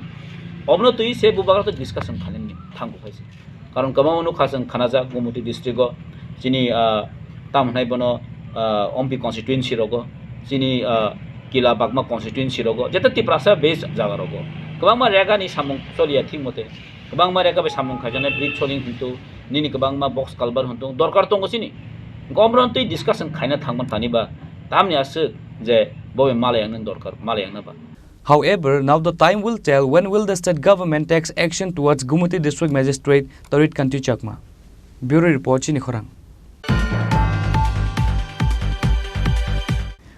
अबनो तयै से बुबाग्रा तो डिस्कशन खाने थांगौ हैसि कारण गमावनो खाजों खानाजा गुमुति डिस्ट्रिक्ट जिनि तामनाय बनो ओमपी कन्स्टिट्युएन्सी रगो जिनि किला बागमा कन्स्टिट्युएन्सी रगो जेता त्रिपुरासा बेस जागा रगो गोबां रेगानि सामुं चलिया थिग मते गोबां रेगा बे सामुं खाजने ब्रिज सलिं हिंतु निनि गोबां बक्स कालबार हन्तो दरकार दंगसिनि गमरन्ति डिस्कशन खायना थांमोन थानिबा तामनियासो जे बबे मालायानो दरकार मालायानोबा However, now the time will tell when will the state government takes action towards Gumuti District Magistrate Tarit Kanti Chakma. Bureau Report, Chini Khorang.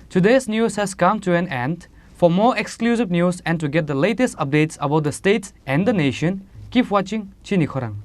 Today's news has come to an end. For more exclusive news and to get the latest updates about the states and the nation, keep watching Chini Khorang.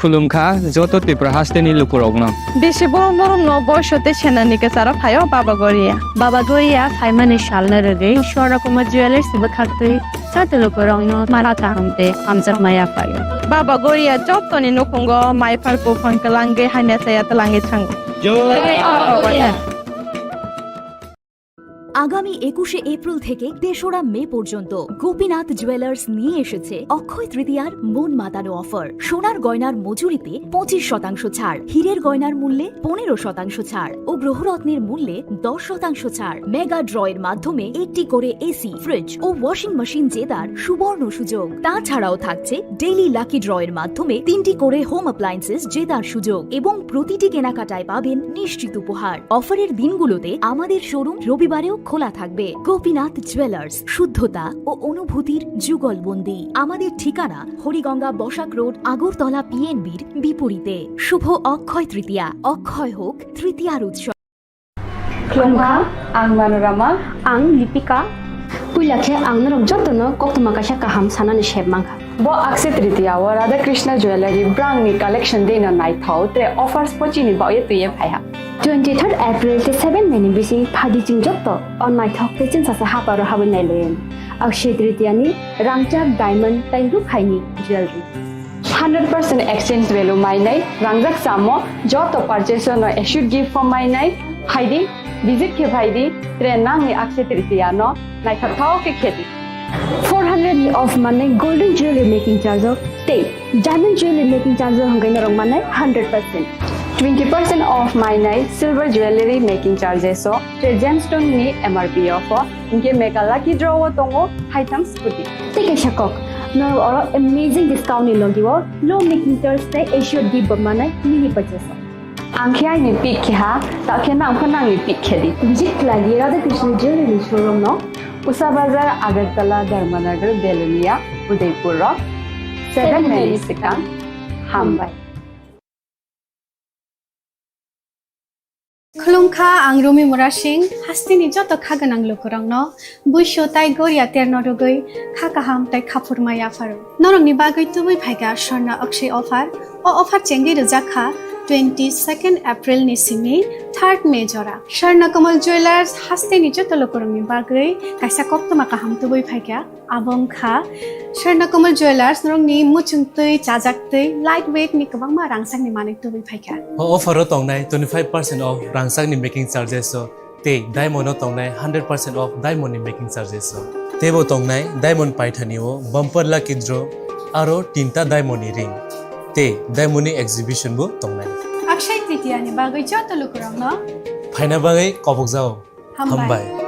खुलुमखा जत त्रिपुरा हास्टेनि लुकुरगनो बेसे बरम न बयसते सेनानि केसारा फायो बाबा गोरिया फाइमानि सालना रगे शोरा Kumar jewellers बखातै साते लुकुरगनो माराता हमते आमजा माया फायो बाबा गोरिया जतनि नखंगो माइफार को फंकलांगे हाने साया तलांगे थांग আগামী 21শে এপ্রিল থেকে ৩রা মে পর্যন্ত গোপীনাথ জুয়েলার্স নিয়ে এসেছে অক্ষয় তৃতীয়ার মন মাতানো অফার। সোনার গয়নার মজুরিতে 25% ছাড়, হীরের গয়নার মূল্যে 15% ছাড় ও গ্রহরত্নের মূল্যে 10% ছাড়। মেগা ড্রয়ের মাধ্যমে একটি করে এসি, ফ্রিজ ও ওয়াশিং মেশিন জেতার সুবর্ণ সুযোগ। তাছাড়াও থাকছে ডেইলি লাকি ড্রয়ের মাধ্যমে 3টি করে হোম অ্যাপ্লায়েন্সেস জেতার সুযোগ এবং প্রতিটি কেনাকাটায় পাবেন নিশ্চিত উপহার। অফারের দিনগুলোতে আমাদের শোরুম রবিবারেও খোলা থাকবে। গোপীনাথ জুয়েলার্স, শুদ্ধতা ও অনুভূতির যুগলবন্দি। আমাদের ঠিকানা হরিগঙ্গা বসাক রোড, আগরতলা পিএনবির বিপরীতে। শুভ অক্ষয় তৃতীয়া, অক্ষয় হোক তৃতীয়ার উৎসব। खुलुमखा आं मानुरामा आं लिपिका पुइलाखे आं नरक जतनो कक्तमा काशा काहाम सानानि शेबमांखा बो अक्षय तृतीया व राधा कृष्ण ज्वेलरी ब्रांगनि कलेक्शन देनो नाइथाव त्रे ऑफर्स पचिनि बाये तुये फाया 23 एप्रिल ते 7 मेनि बिसि फादि चिं जत्तो अन नाइथाव ते चिन सासा हापारो हाबो नाइलेन अक्षय तृतीयानि रांचाक डायमंड ताइरु खाइनि ज्वेलरी 100% exchange value माइनाय रांजाक सामो जतो परचेस नो एशुड गिफ्ट फॉर माइनाय हाइदि विजिट के भाईदी ट्रेन नांगनि अक्षय तृतीया नो नाइथाव के खेती 400 ऑफ माने गोल्डन ज्वेलरी मेकिंग चार्ज स्टे डायमंड ज्वेलरी मेकिंग चार्ज हंगै नरंग माने 100% 20% off mainai silver jewelry making charges so tre gemstone ni MRP offer inke meka lucky draw tongo haitam scooty take a shakok no oro amazing discount ni logiwo low making charge te assured di bamana mini purchase angkhai ni pick kha ta khena angkhana ni pick khedi visit lagi Radha Krishna jewelry showroom no Usa Bazar Agartala Dharmanagar Belunia Udaipur Rock 7 Melisicam Hambai Khulungkha ang Rumi Murashing hastini joto khaganang lukurangno buisho tai goria ternodogoi khakaham tai khapurmaya faru norongni bagoi tubui phaiga Swarna Akshay offer o offer chengi rejakha 22nd April ni simi 3rd May jora Swarna Kamal Jewelers hastini joto lukurangni bagoi kaisa koptoma kaham tubui phaiga abongkha Swarna Kamal Jewelers norongni muchungtui chajaktui lightweight ni kabangma rangsangni manik tubui phaiga offer tongnai 25% off rangsang ni making charges so te diamond tongnai 100% off diamond ni making charges so tebo tongnai diamond paithani o bumper lucky draw aro tinta diamond ni ring te diamond ni exhibition bo tongnai Akshay Tritiya ni bagoi joto lukurangno phaina bagai kobok jao Hambai hambai